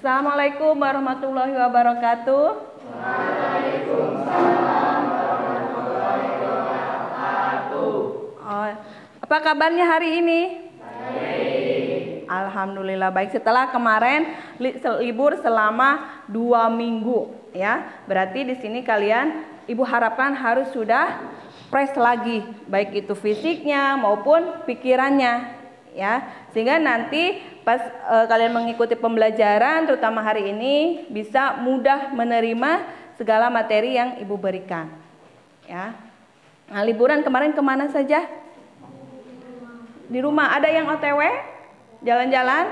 Assalamualaikum warahmatullahi wabarakatuh. Waalaikumsalam warahmatullahi wabarakatuh. Apa kabarnya hari ini? Baik. Alhamdulillah baik. Setelah kemarin libur selama 2 minggu, ya. Berarti di sini kalian, Ibu harapkan harus sudah fresh lagi, baik itu fisiknya maupun pikirannya, ya. Sehingga nanti pas kalian mengikuti pembelajaran, terutama hari ini, bisa mudah menerima segala materi yang Ibu berikan, ya. Nah, liburan kemarin kemana saja? Di rumah. Ada yang OTW? Jalan-jalan?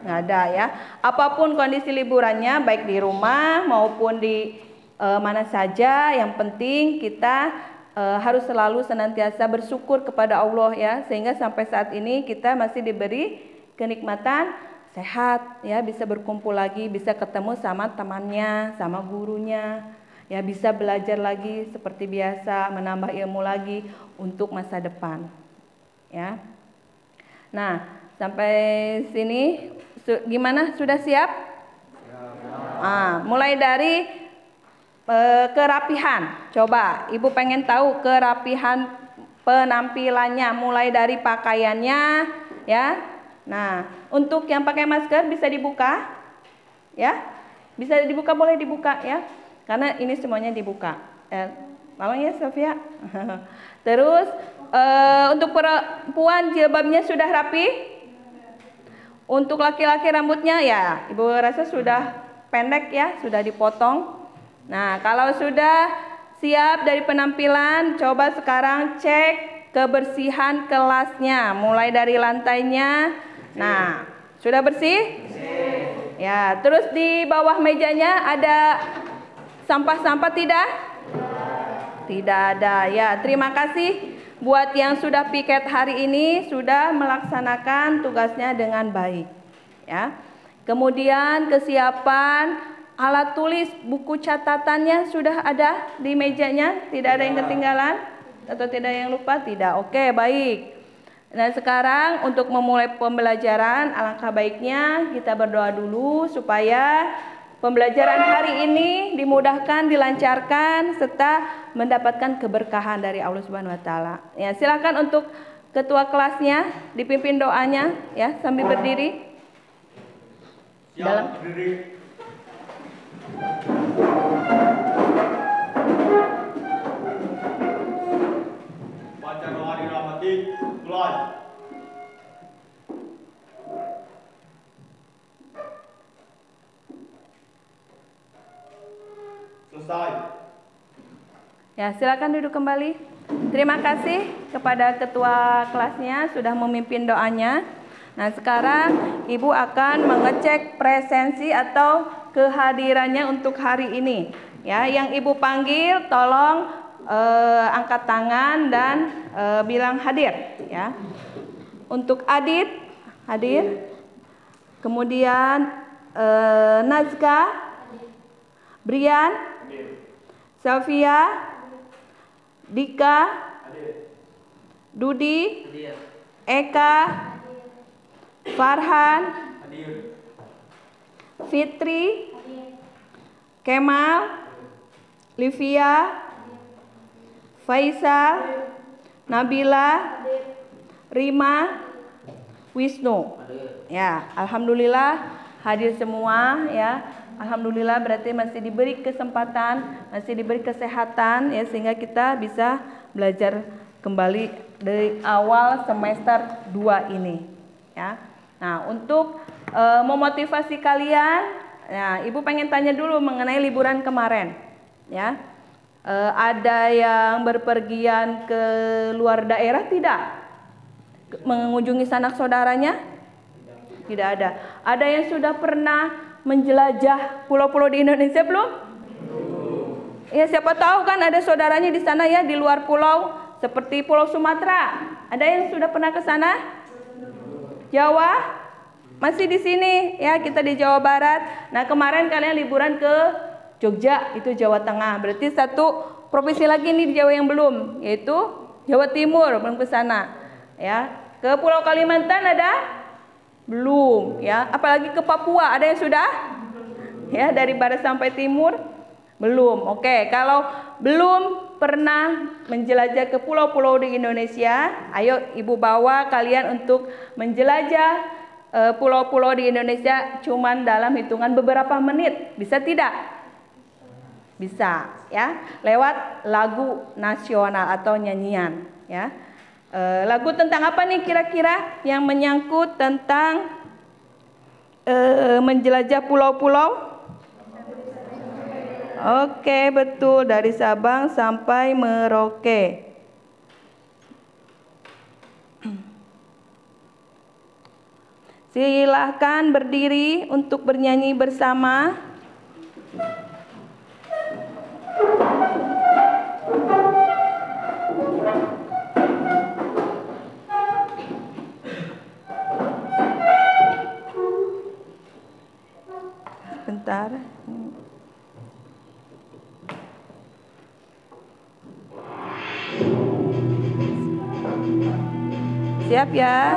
Nggak ada, ya. Apapun kondisi liburannya, baik di rumah maupun di mana saja, yang penting kita harus selalu senantiasa bersyukur kepada Allah, ya, sehingga sampai saat ini kita masih diberi kenikmatan sehat, ya, bisa berkumpul lagi, bisa ketemu sama temannya, sama gurunya, ya, bisa belajar lagi seperti biasa, menambah ilmu lagi untuk masa depan, ya. Nah, sampai sini gimana? Sudah siap? Mulai dari kerapihan. Coba Ibu pengen tahu kerapihan penampilannya, mulai dari pakaiannya, ya. Nah, untuk yang pakai masker bisa dibuka, ya. Bisa dibuka, boleh dibuka, ya. Karena ini semuanya dibuka. Tolong ya Sofia. Terus untuk perempuan jilbabnya sudah rapi. Untuk laki-laki rambutnya, ya, Ibu rasa sudah pendek, ya, sudah dipotong. Nah, kalau sudah siap dari penampilan, coba sekarang cek kebersihan kelasnya, mulai dari lantainya. Nah, sudah bersih? Ya, terus di bawah mejanya ada sampah-sampah tidak? Tidak ada, ya. Terima kasih buat yang sudah piket hari ini, sudah melaksanakan tugasnya dengan baik, ya. Kemudian kesiapan alat tulis, buku catatannya sudah ada di mejanya, tidak ada yang ketinggalan atau tidak yang lupa? Tidak. Oke, baik. Nah, sekarang untuk memulai pembelajaran, alangkah baiknya kita berdoa dulu supaya pembelajaran hari ini dimudahkan, dilancarkan, serta mendapatkan keberkahan dari Allah Subhanahu wa taala. Ya, silakan untuk ketua kelasnya dipimpin doanya, ya, sambil berdiri. Siap, berdiri. Baca doa dirahmati, mulai. Selesai. Ya, silakan duduk kembali. Terima kasih kepada ketua kelasnya sudah memimpin doanya. Nah, sekarang Ibu akan mengecek presensi atau kehadirannya untuk hari ini. Ya, yang Ibu panggil tolong angkat tangan dan bilang hadir, ya. Untuk Adit hadir. Kemudian Nazka, Brian, Sofia, Dika, Dudi, Eka, Farhan, Fitri, Kemal, Livia, Faisal, Nabila, Rima, Wisnu. Ya, alhamdulillah hadir semua, ya. Alhamdulillah berarti masih diberi kesempatan, masih diberi kesehatan, ya, sehingga kita bisa belajar kembali dari awal semester 2 ini, ya. Nah, untuk memotivasi kalian, nah, Ibu pengen tanya dulu mengenai liburan kemarin, ya. Ada yang berpergian ke luar daerah tidak? Mengunjungi sanak saudaranya? Tidak ada. Ada yang sudah pernah menjelajah pulau-pulau di Indonesia belum? Ya, siapa tahu kan ada saudaranya di sana, ya, di luar pulau, seperti Pulau Sumatera. Ada yang sudah pernah ke sana? Jawa? Masih di sini, ya, kita di Jawa Barat. Nah, kemarin kalian liburan ke Jogja, itu Jawa Tengah. Berarti satu provinsi lagi nih di Jawa yang belum, yaitu Jawa Timur, belum ke sana, ya. Ke Pulau Kalimantan ada? Belum, ya. Apalagi ke Papua, ada yang sudah? Ya, dari barat sampai timur belum. Oke, kalau belum pernah menjelajah ke pulau-pulau di Indonesia, ayo ibu bawa kalian untuk menjelajah pulau-pulau di Indonesia cuman dalam hitungan beberapa menit. Bisa tidak? Bisa, ya. Lewat lagu nasional atau nyanyian, ya. Lagu tentang apa nih kira-kira yang menyangkut tentang menjelajah pulau-pulau? Oke, betul, dari Sabang sampai Merauke. Silahkan berdiri untuk bernyanyi bersama. Bentar. Siap ya?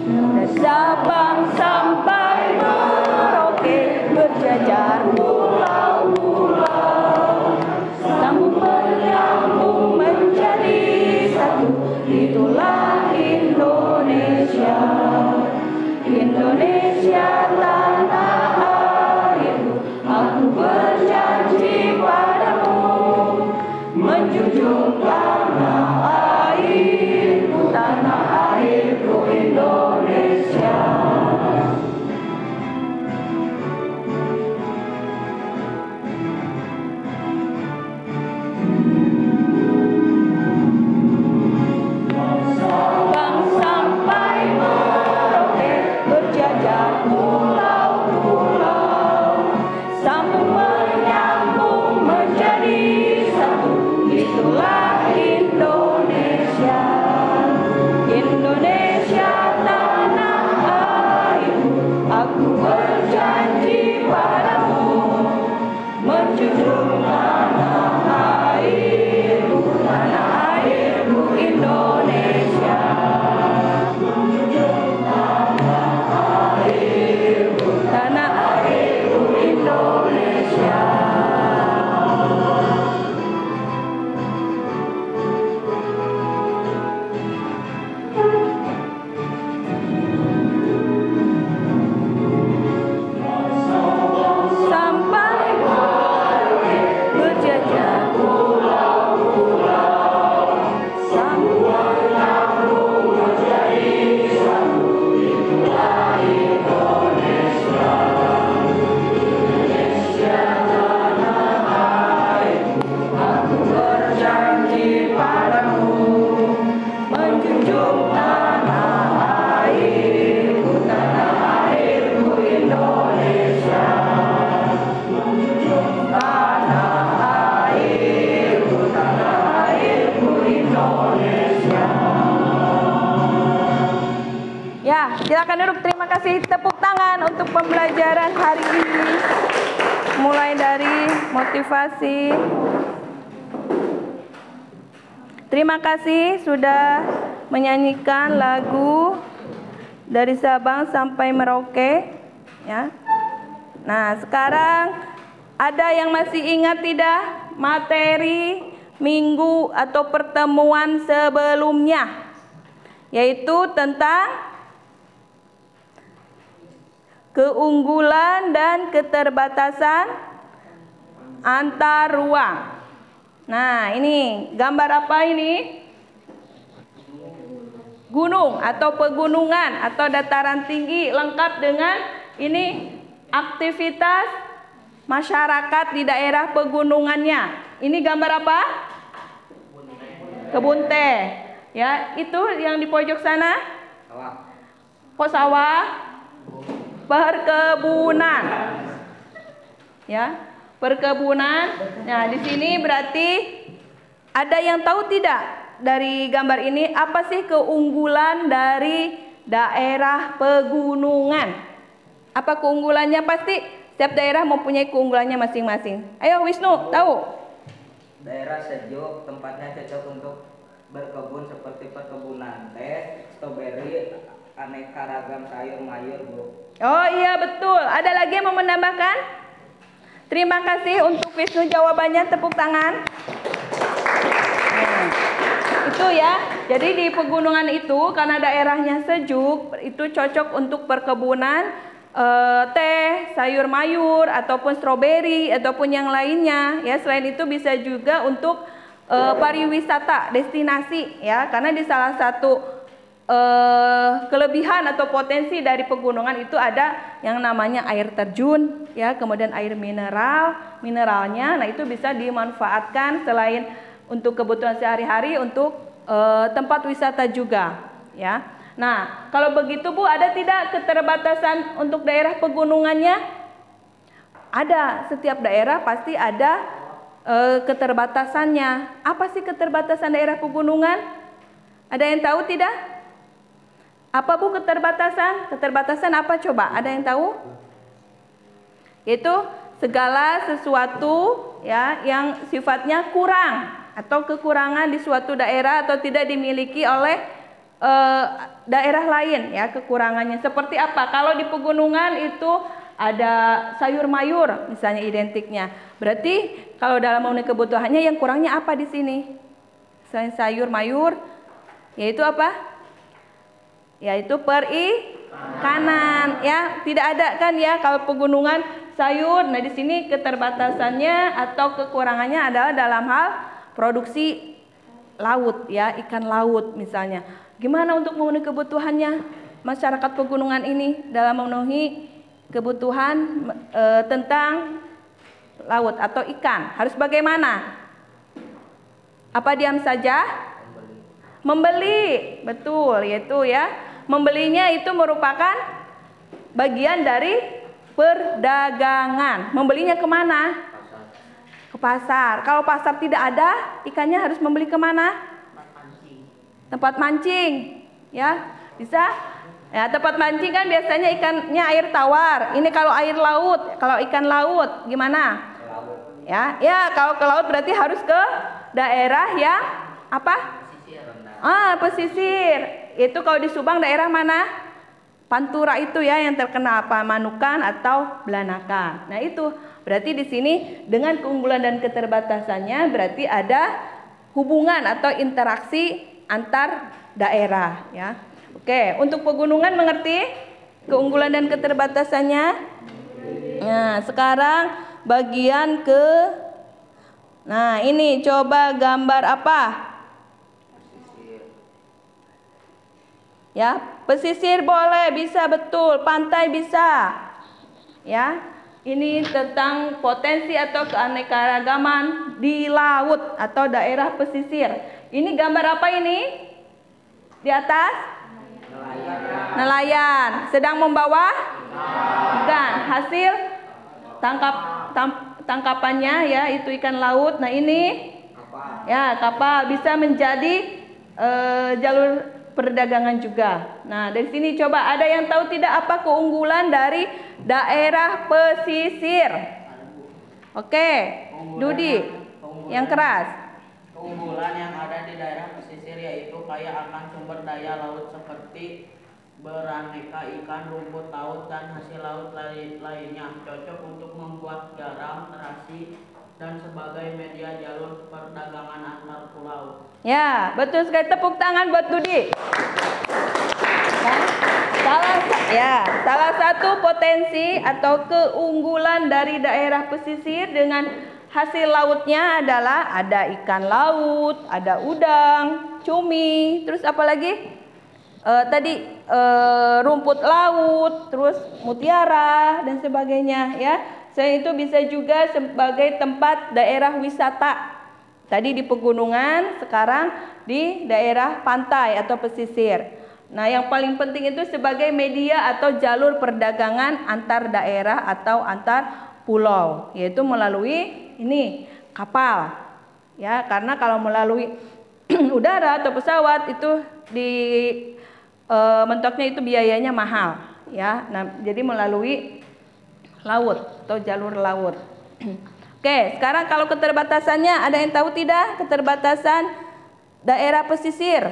Dari Sabang sampai Merauke berjajar pulau-pulau, sambung menyambung menjadi satu, itulah Indonesia. Indonesia tanah airku, aku berjanji padamu, menjunjung tanah airku Indonesia. Sabang sampai Merauke berjajar pulau-pulau, sambung menyambung menjadi satu, itulah Indonesia. Indonesia tanah airku, aku berjanji padamu, menjunjung tanah airku Indonesia. Tanah airku Indonesia. Sampai berjajar pulau-pulau, sambung menyambung menjadi satu, itulah Indonesia. Indonesia tanah airku, aku berjanji padamu, menjunjung tanah airku Indonesia. Tanah airku Indonesia. Ya, silakan duduk. Terima kasih, tepuk tangan untuk pembelajaran hari ini. Mulai dari motivasi. Terima kasih sudah menyanyikan lagu dari Sabang sampai Merauke, ya. Nah, sekarang ada yang masih ingat tidak materi minggu atau pertemuan sebelumnya, yaitu tentang keunggulan dan keterbatasan antar ruang. Nah, ini gambar apa ini? Gunung atau pegunungan atau dataran tinggi, lengkap dengan ini aktivitas masyarakat di daerah pegunungannya. Ini gambar apa? Kebun teh. Ya, itu yang di pojok sana? Kok sawah? Perkebunan. Ya, perkebunan. Nah, di sini berarti ada yang tahu tidak dari gambar ini apa sih keunggulan dari daerah pegunungan? Apa keunggulannya? Pasti setiap daerah mempunyai keunggulannya masing-masing. Ayo Wisnu, tahu? daerah sejuk, tempatnya cocok untuk berkebun seperti perkebunan teh, stroberi, aneka ragam sayur mayur, Bu. Oh iya betul. Ada lagi yang mau menambahkan? Terima kasih untuk Wisnu jawabannya, tepuk tangan. Nah, itu ya. Jadi di pegunungan itu karena daerahnya sejuk, itu cocok untuk perkebunan teh, sayur mayur ataupun stroberi ataupun yang lainnya ya. Selain itu bisa juga untuk pariwisata destinasi ya, karena di salah satu kelebihan atau potensi dari pegunungan itu ada yang namanya air terjun ya, kemudian air mineralnya. Nah, itu bisa dimanfaatkan selain untuk kebutuhan sehari-hari untuk tempat wisata juga ya. Nah, kalau begitu Bu, ada tidak keterbatasan untuk daerah pegunungannya? Ada, setiap daerah pasti ada keterbatasannya. Apa sih keterbatasan daerah pegunungan? Ada yang tahu tidak? Apa Bu keterbatasan? Keterbatasan apa coba? Ada yang tahu? Itu segala sesuatu ya yang sifatnya kurang atau kekurangan di suatu daerah atau tidak dimiliki oleh daerah lain ya, kekurangannya seperti apa? Kalau di pegunungan itu ada sayur mayur misalnya identiknya. Berarti kalau dalam memenuhi kebutuhannya yang kurangnya apa di sini? Selain sayur mayur, yaitu apa? Yaitu perikanan ya. Tidak ada kan ya kalau pegunungan sayur. Nah, di sini keterbatasannya atau kekurangannya adalah dalam hal produksi laut ya, ikan laut misalnya. Gimana untuk memenuhi kebutuhannya masyarakat pegunungan ini dalam memenuhi kebutuhan tentang laut atau ikan? Harus bagaimana? Apa diam saja? Membeli, betul, yaitu ya. Membelinya itu merupakan bagian dari perdagangan. Membelinya kemana? Ke pasar. Kalau pasar tidak ada, ikannya harus membeli kemana? Tempat mancing, ya bisa. Ya, tempat mancing kan biasanya ikannya air tawar. Ini kalau air laut, kalau ikan laut gimana? Ya, ya kalau ke laut berarti harus ke daerah yang apa? Pesisir. Itu kalau di Subang daerah mana? Pantura itu ya yang terkenal apa? Manukan atau Belanakan. Nah itu berarti di sini dengan keunggulan dan keterbatasannya berarti ada hubungan atau interaksi antar daerah ya. Oke, untuk pegunungan mengerti keunggulan dan keterbatasannya? Nah, sekarang bagian ke Nah, ini coba gambar apa? Ya, pesisir boleh, bisa betul, pantai bisa. Ya. Ini tentang potensi atau keanekaragaman di laut atau daerah pesisir. Ini gambar apa ini? Di atas? Nelayan. Sedang membawa? Ikan. Hasil tangkapannya ya itu ikan laut. Nah ini ya kapal bisa menjadi jalur perdagangan juga. Nah dari sini coba ada yang tahu tidak apa keunggulan dari daerah pesisir? Oke, Dudi yang keras. Keunggulan yang ada di daerah pesisir yaitu kaya akan sumber daya laut seperti beraneka ikan, rumput laut, dan hasil laut lainnya, cocok untuk membuat garam, terasi, dan sebagai media jalur perdagangan antar pulau. Ya, betul sekali. Tepuk tangan buat Dudi. Salah satu potensi atau keunggulan dari daerah pesisir dengan hasil lautnya adalah ada ikan laut, ada udang, cumi, terus apa lagi? Rumput laut, terus mutiara dan sebagainya ya. Selain itu bisa juga sebagai tempat daerah wisata. Tadi di pegunungan, sekarang di daerah pantai atau pesisir. Nah, yang paling penting itu sebagai media atau jalur perdagangan antar daerah atau antar pulau, yaitu melalui ini kapal. Ya, karena kalau melalui udara atau pesawat itu di mentoknya itu biayanya mahal, ya. Nah, jadi melalui laut atau jalur laut. Oke, sekarang kalau keterbatasannya ada yang tahu tidak? Keterbatasan daerah pesisir.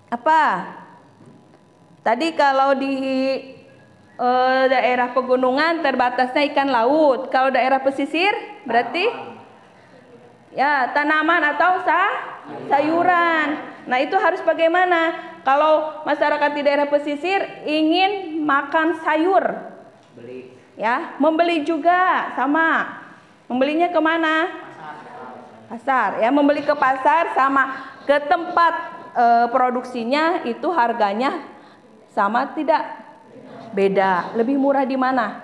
Apa? Tadi kalau di daerah pegunungan terbatasnya ikan laut. Kalau daerah pesisir berarti ya tanaman atau sayuran. Nah, itu harus bagaimana? Kalau masyarakat di daerah pesisir ingin makan sayur, Beli. ya, membeli juga sama. Membelinya kemana? Pasar. Ya, membeli ke pasar sama ke tempat produksinya itu harganya sama tidak? Beda. Lebih murah di mana?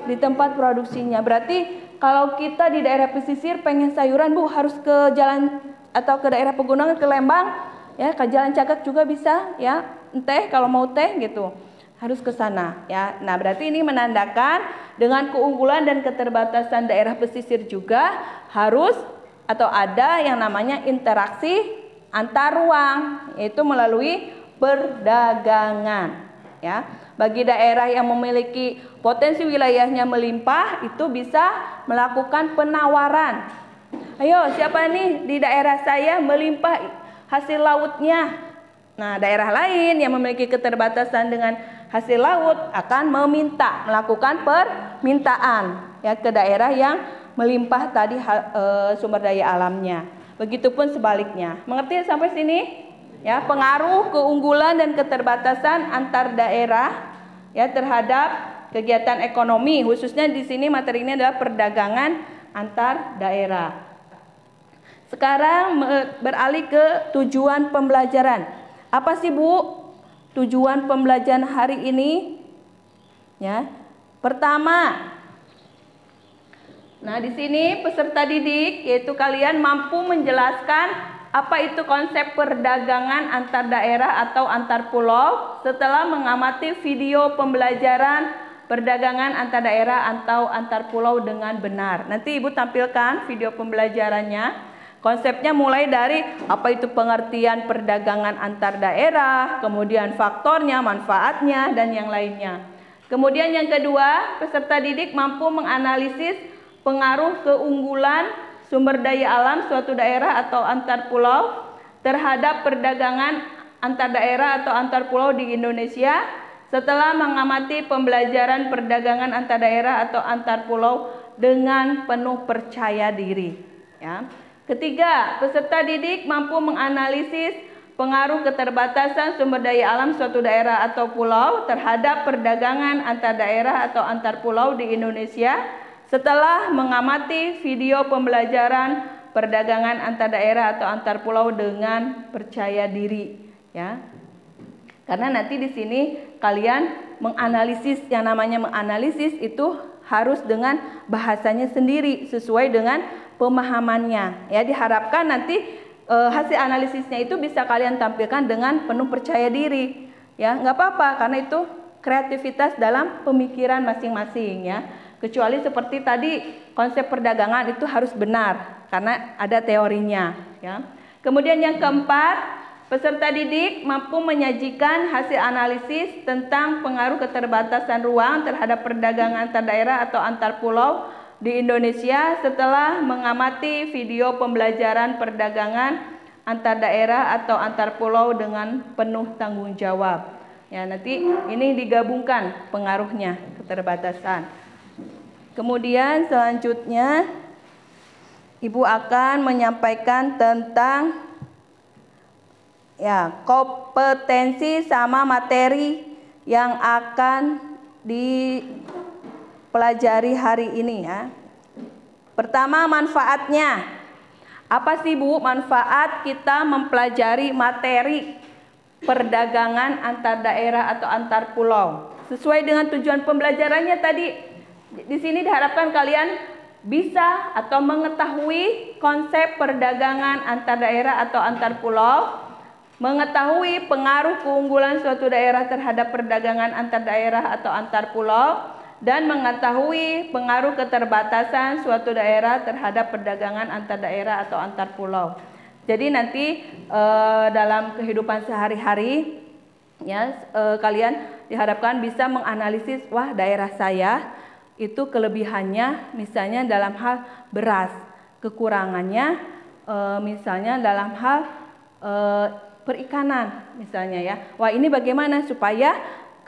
Di tempat produksinya. Berarti kalau kita di daerah pesisir pengen sayuran, Bu, harus ke jalan atau ke daerah pegunungan, ke Lembang, ya, ke Jalan Cagak juga bisa, ya. Teh kalau mau teh gitu. Harus ke sana, ya. Nah, berarti ini menandakan dengan keunggulan dan keterbatasan daerah pesisir juga harus atau ada yang namanya interaksi antar ruang, yaitu melalui perdagangan. Ya, bagi daerah yang memiliki potensi wilayahnya melimpah itu bisa melakukan penawaran. Ayo, siapa nih di daerah saya melimpah hasil lautnya? Nah, daerah lain yang memiliki keterbatasan dengan hasil laut akan melakukan permintaan ya ke daerah yang melimpah tadi sumber daya alamnya. Begitupun sebaliknya. Mengerti sampai sini? Ya, pengaruh keunggulan dan keterbatasan antar daerah ya terhadap kegiatan ekonomi, khususnya di sini materi ini adalah perdagangan antar daerah. Sekarang beralih ke tujuan pembelajaran. Apa sih, Bu, tujuan pembelajaran hari ini? Ya. Pertama, nah di sini peserta didik yaitu kalian mampu menjelaskan apa itu konsep perdagangan antar daerah atau antar pulau setelah mengamati video pembelajaran perdagangan antar daerah atau antar pulau dengan benar. Nanti Ibu tampilkan video pembelajarannya. Konsepnya mulai dari apa itu pengertian perdagangan antar daerah, kemudian faktornya, manfaatnya, dan yang lainnya. Kemudian yang kedua, peserta didik mampu menganalisis pengaruh keunggulan sumber daya alam suatu daerah atau antar pulau terhadap perdagangan antar daerah atau antar pulau di Indonesia setelah mengamati pembelajaran perdagangan antar daerah atau antar pulau dengan penuh percaya diri. Ya. Ketiga, peserta didik mampu menganalisis pengaruh keterbatasan sumber daya alam suatu daerah atau pulau terhadap perdagangan antar daerah atau antar pulau di Indonesia setelah mengamati video pembelajaran perdagangan antar daerah atau antar pulau dengan percaya diri, ya. Karena nanti di sini kalian menganalisis, yang namanya menganalisis itu harus dengan bahasanya sendiri sesuai dengan pemahamannya. Ya, diharapkan nanti hasil analisisnya itu bisa kalian tampilkan dengan penuh percaya diri. Ya, nggak apa-apa karena itu kreativitas dalam pemikiran masing-masing, ya. Kecuali seperti tadi konsep perdagangan itu harus benar karena ada teorinya, ya. Kemudian yang keempat, peserta didik mampu menyajikan hasil analisis tentang pengaruh keterbatasan ruang terhadap perdagangan antar daerah atau antar pulau di Indonesia setelah mengamati video pembelajaran perdagangan antar daerah atau antar pulau dengan penuh tanggung jawab. Ya, nanti ini digabungkan pengaruhnya keterbatasan. Kemudian selanjutnya Ibu akan menyampaikan tentang ya kompetensi sama materi yang akan dipelajari hari ini, ya. Pertama, manfaatnya. Apa sih, Bu, manfaat kita mempelajari materi perdagangan antar daerah atau antar pulau? Sesuai dengan tujuan pembelajarannya tadi. Di sini diharapkan kalian bisa atau mengetahui konsep perdagangan antar daerah atau antar pulau, mengetahui pengaruh keunggulan suatu daerah terhadap perdagangan antar daerah atau antar pulau, dan mengetahui pengaruh keterbatasan suatu daerah terhadap perdagangan antar daerah atau antar pulau. Jadi nanti dalam kehidupan sehari-hari, ya, kalian diharapkan bisa menganalisis, wah, daerah saya itu kelebihannya misalnya dalam hal beras, kekurangannya misalnya dalam hal perikanan misalnya ya. Wah, ini bagaimana supaya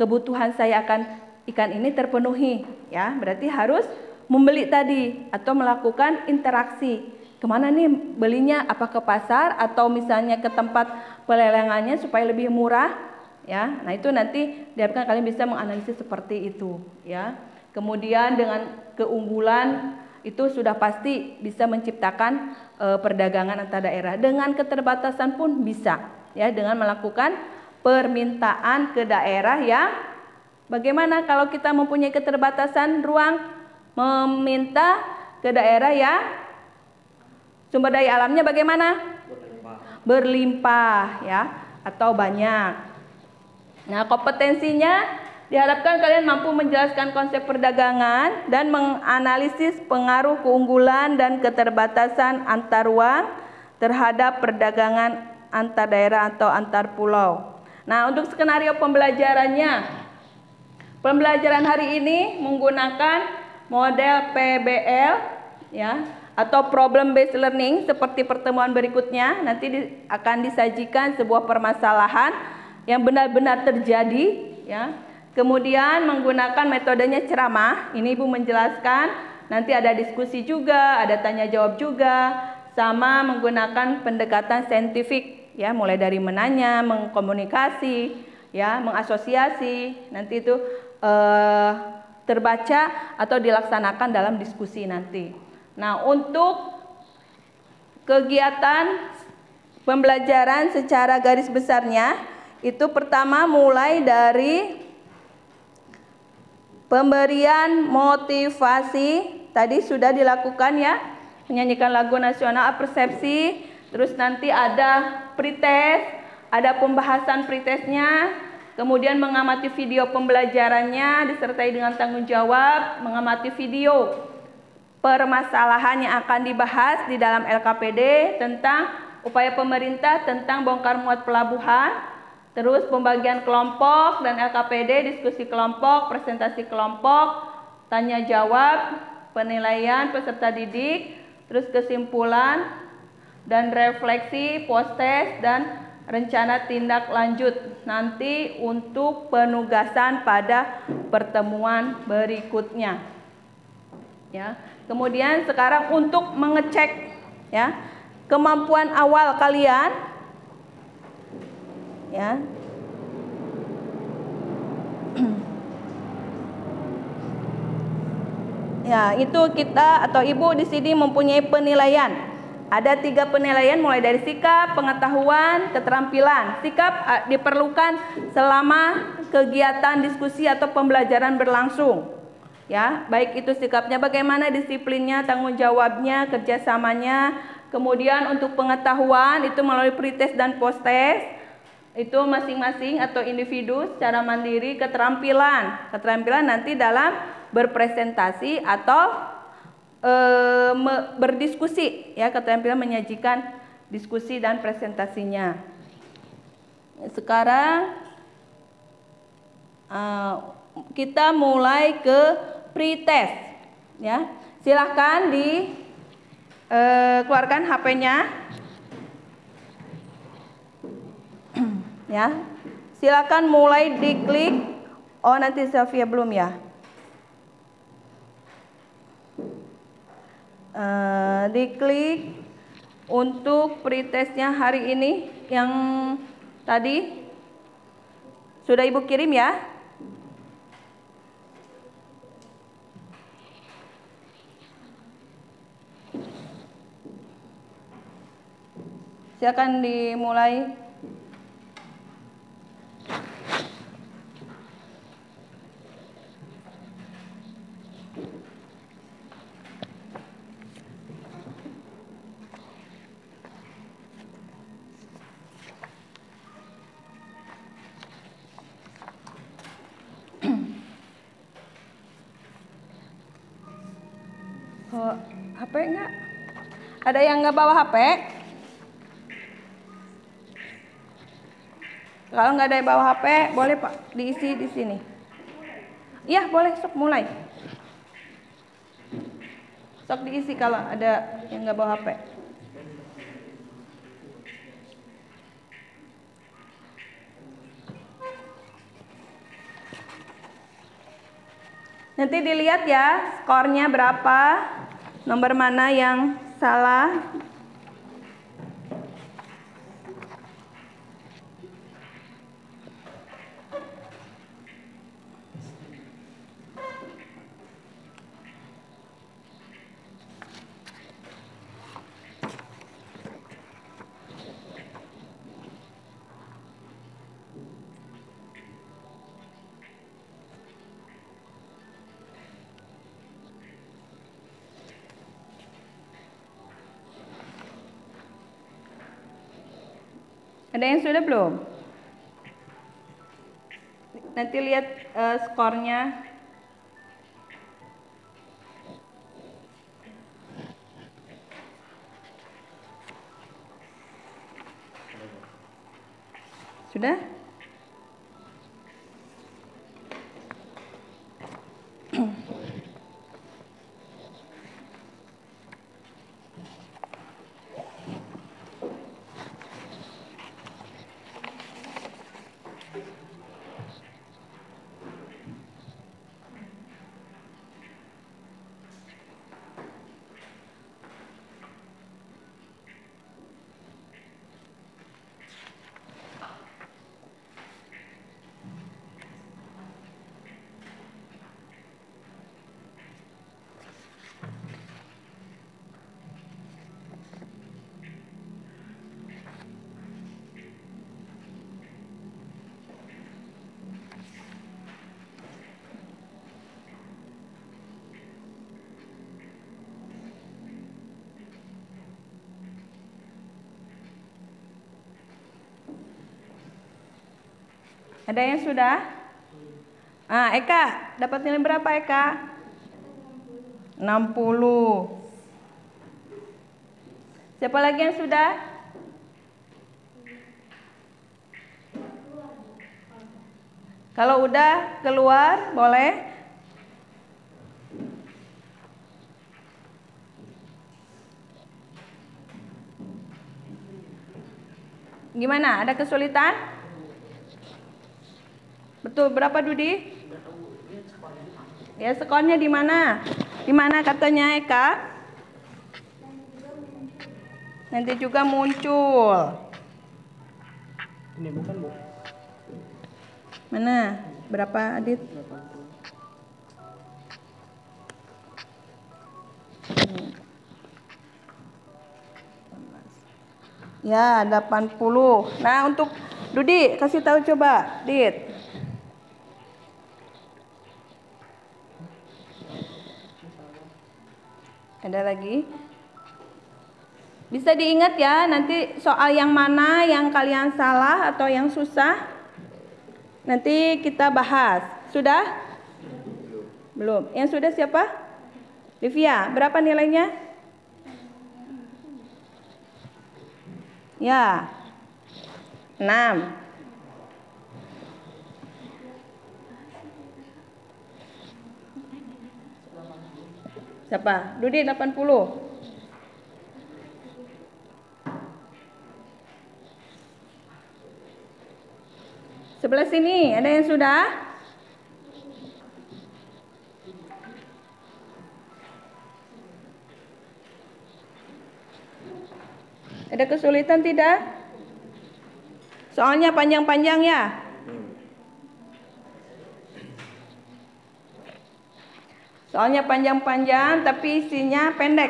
kebutuhan saya akan ikan ini terpenuhi ya, berarti harus membeli tadi atau melakukan interaksi. Kemana nih belinya? Apa ke pasar atau misalnya ke tempat pelelangannya supaya lebih murah ya. Nah, itu nanti diharapkan kalian bisa menganalisis seperti itu ya. Kemudian dengan keunggulan itu sudah pasti bisa menciptakan perdagangan antar daerah. Dengan keterbatasan pun bisa ya, dengan melakukan permintaan ke daerah yang bagaimana kalau kita mempunyai keterbatasan ruang, meminta ke daerah yang sumber daya alamnya bagaimana? Berlimpah ya, atau banyak. Nah, kompetensinya diharapkan kalian mampu menjelaskan konsep perdagangan dan menganalisis pengaruh keunggulan dan keterbatasan antar ruang terhadap perdagangan antar daerah atau antar pulau. Nah, untuk skenario pembelajaran hari ini menggunakan model PBL ya, atau problem based learning. Seperti pertemuan berikutnya nanti akan disajikan sebuah permasalahan yang benar-benar terjadi ya. Kemudian menggunakan metodenya ceramah. Ini Ibu menjelaskan, nanti ada diskusi juga, ada tanya jawab juga, sama menggunakan pendekatan saintifik ya, mulai dari menanya, mengkomunikasi ya, mengasosiasi. Nanti itu terbaca atau dilaksanakan dalam diskusi nanti. Nah, untuk kegiatan pembelajaran secara garis besarnya itu pertama mulai dari pemberian motivasi tadi sudah dilakukan ya, menyanyikan lagu nasional persepsi, terus nanti ada pretest, ada pembahasan pretestnya, kemudian mengamati video pembelajarannya disertai dengan tanggung jawab, mengamati video permasalahan yang akan dibahas di dalam LKPD tentang upaya pemerintah tentang bongkar muat pelabuhan. Terus pembagian kelompok dan LKPD, diskusi kelompok, presentasi kelompok, tanya jawab, penilaian peserta didik, terus kesimpulan dan refleksi, post test dan rencana tindak lanjut nanti untuk penugasan pada pertemuan berikutnya. Ya. Kemudian sekarang untuk mengecek ya kemampuan awal kalian. Ya. Ya, itu kita atau Ibu di sini mempunyai penilaian. Ada 3 penilaian mulai dari sikap, pengetahuan, keterampilan. Sikap diperlukan selama kegiatan diskusi atau pembelajaran berlangsung. Ya, baik itu sikapnya bagaimana, disiplinnya, tanggung jawabnya, kerjasamanya. Kemudian untuk pengetahuan itu melalui pretest dan post test. Itu masing-masing atau individu secara mandiri. Keterampilan nanti dalam berpresentasi atau berdiskusi ya, keterampilan menyajikan diskusi dan presentasinya. Sekarang kita mulai ke pretest ya. Silahkan keluarkan HP-nya. Ya, silakan mulai diklik. Oh, nanti Sylvia belum ya. Diklik untuk pretestnya hari ini yang tadi sudah Ibu kirim ya. Silakan dimulai. HP enggak? Ada yang nggak bawa HP? Kalau nggak ada yang bawa HP, boleh Pak diisi di sini. Iya, boleh, sok mulai. Sok diisi kalau ada yang nggak bawa HP. Nanti dilihat ya skornya berapa, nomor mana yang salah. Ada yang sudah belum? Nanti lihat skornya. Sudah? Ada yang sudah? Eka, dapat nilai berapa Eka? 60. Siapa lagi yang sudah? Kalau udah keluar, boleh. Gimana? Ada kesulitan? Betul, berapa Dudi? Ya, skornya di mana? Di mana katanya Eka? Nanti juga muncul. Ini bukan, Bu. Mana? Berapa Adit? Ya, 80. Nah, untuk Dudi, kasih tahu coba, Dit. Ada lagi? Bisa diingat ya, nanti soal yang mana yang kalian salah atau yang susah, nanti kita bahas. Sudah? Belum. Yang sudah siapa? Livia, berapa nilainya? Ya, 6. Siapa? Dudi 80. Sebelah sini ada yang sudah? Ada kesulitan tidak? Soalnya panjang-panjang ya. Soalnya panjang-panjang tapi isinya pendek.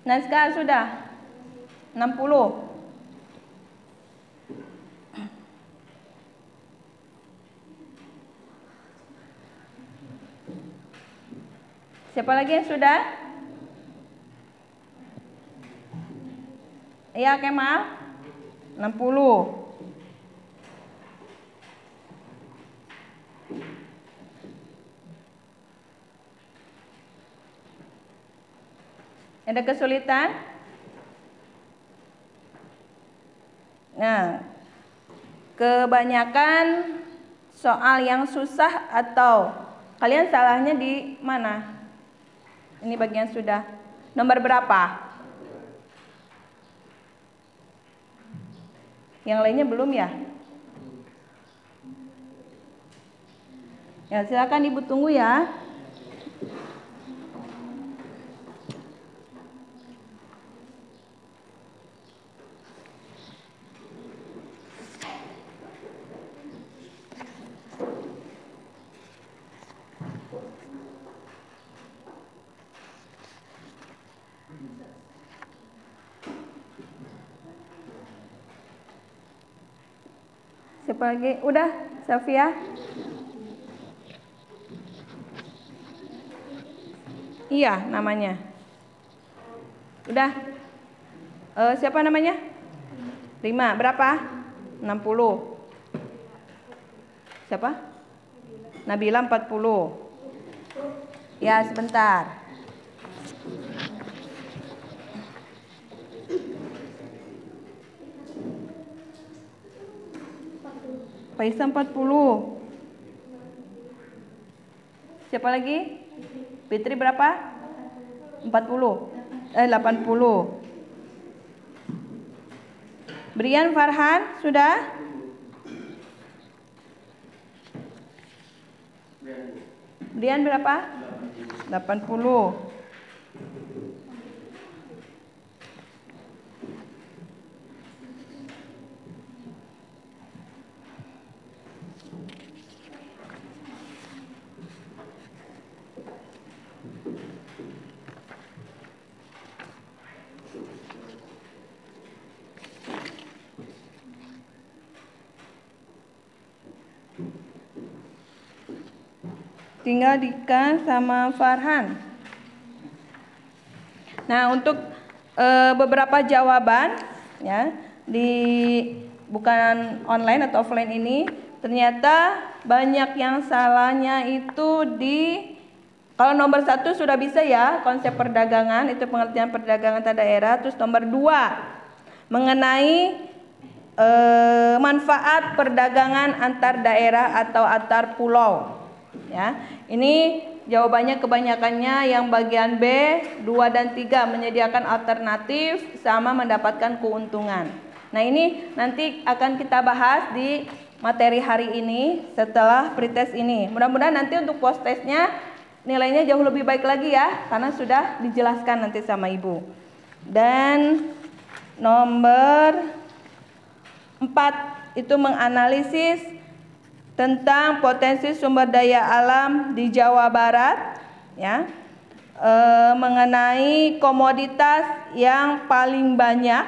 Naskah sudah 60. Siapa lagi yang sudah? Iya Kemal 60. Ada kesulitan? Nah, kebanyakan soal yang susah atau kalian salahnya di mana? Ini bagian sudah. Nomor berapa? Yang lainnya belum ya? Ya, silakan Ibu tunggu ya. Siapa lagi? Udah, Safia? Iya, namanya. Udah. Siapa namanya? Rima. Berapa? 60. Siapa? Nabila 40. Ya, sebentar. Faisal 40. Siapa lagi? Fitri berapa? 40. 80. Brian Farhan sudah? Brian berapa? 80. Tinggal Dika sama Farhan. Nah, untuk beberapa jawaban ya di bukan online atau offline ini ternyata banyak yang salahnya itu di kalau nomor 1 sudah bisa ya, konsep perdagangan itu pengertian perdagangan antar daerah. Terus nomor 2 mengenai manfaat perdagangan antar daerah atau antar pulau. Ya, ini jawabannya kebanyakannya yang bagian B 2 dan 3 menyediakan alternatif sama mendapatkan keuntungan. Nah, ini nanti akan kita bahas di materi hari ini setelah pretest ini. Mudah-mudahan nanti untuk post testnya nilainya jauh lebih baik lagi ya, karena sudah dijelaskan nanti sama Ibu. Dan nomor 4 itu menganalisis tentang potensi sumber daya alam di Jawa Barat, ya, mengenai komoditas yang paling banyak,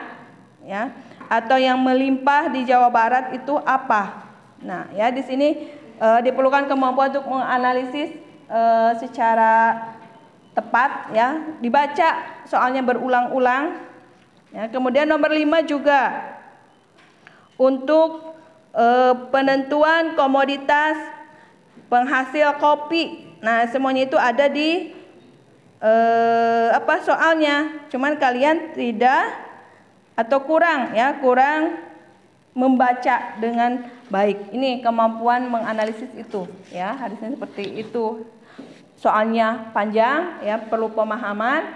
ya, atau yang melimpah di Jawa Barat itu apa? Nah, ya di sini diperlukan kemampuan untuk menganalisis secara tepat, ya, dibaca soalnya berulang-ulang. Ya, kemudian nomor 5 juga untuk penentuan komoditas penghasil kopi. Nah, semuanya itu ada di soalnya. Cuman kalian tidak atau kurang ya, kurang membaca dengan baik. Ini kemampuan menganalisis itu ya, harusnya seperti itu. Soalnya panjang ya, perlu pemahaman,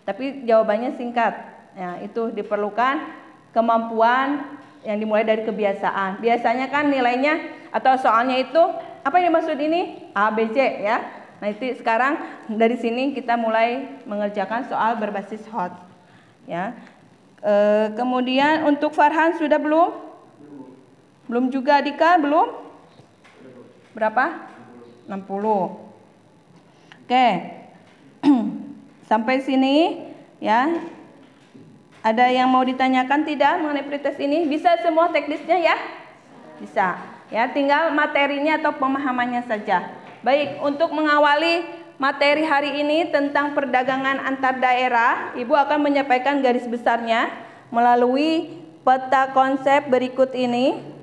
tapi jawabannya singkat. Ya, itu diperlukan kemampuan yang dimulai dari kebiasaan. Biasanya kan nilainya atau soalnya itu apa yang dimaksud ini? A, B, C ya. Nah, itu sekarang dari sini kita mulai mengerjakan soal berbasis hot. Ya. Kemudian untuk Farhan sudah belum? Belum juga. Dika belum? Berapa? 60. Oke. Sampai sini ya. Ada yang mau ditanyakan tidak mengenai pretest ini? Bisa semua teknisnya ya? Bisa. Ya, tinggal materinya atau pemahamannya saja. Baik, untuk mengawali materi hari ini tentang perdagangan antar daerah, Ibu akan menyampaikan garis besarnya melalui peta konsep berikut ini.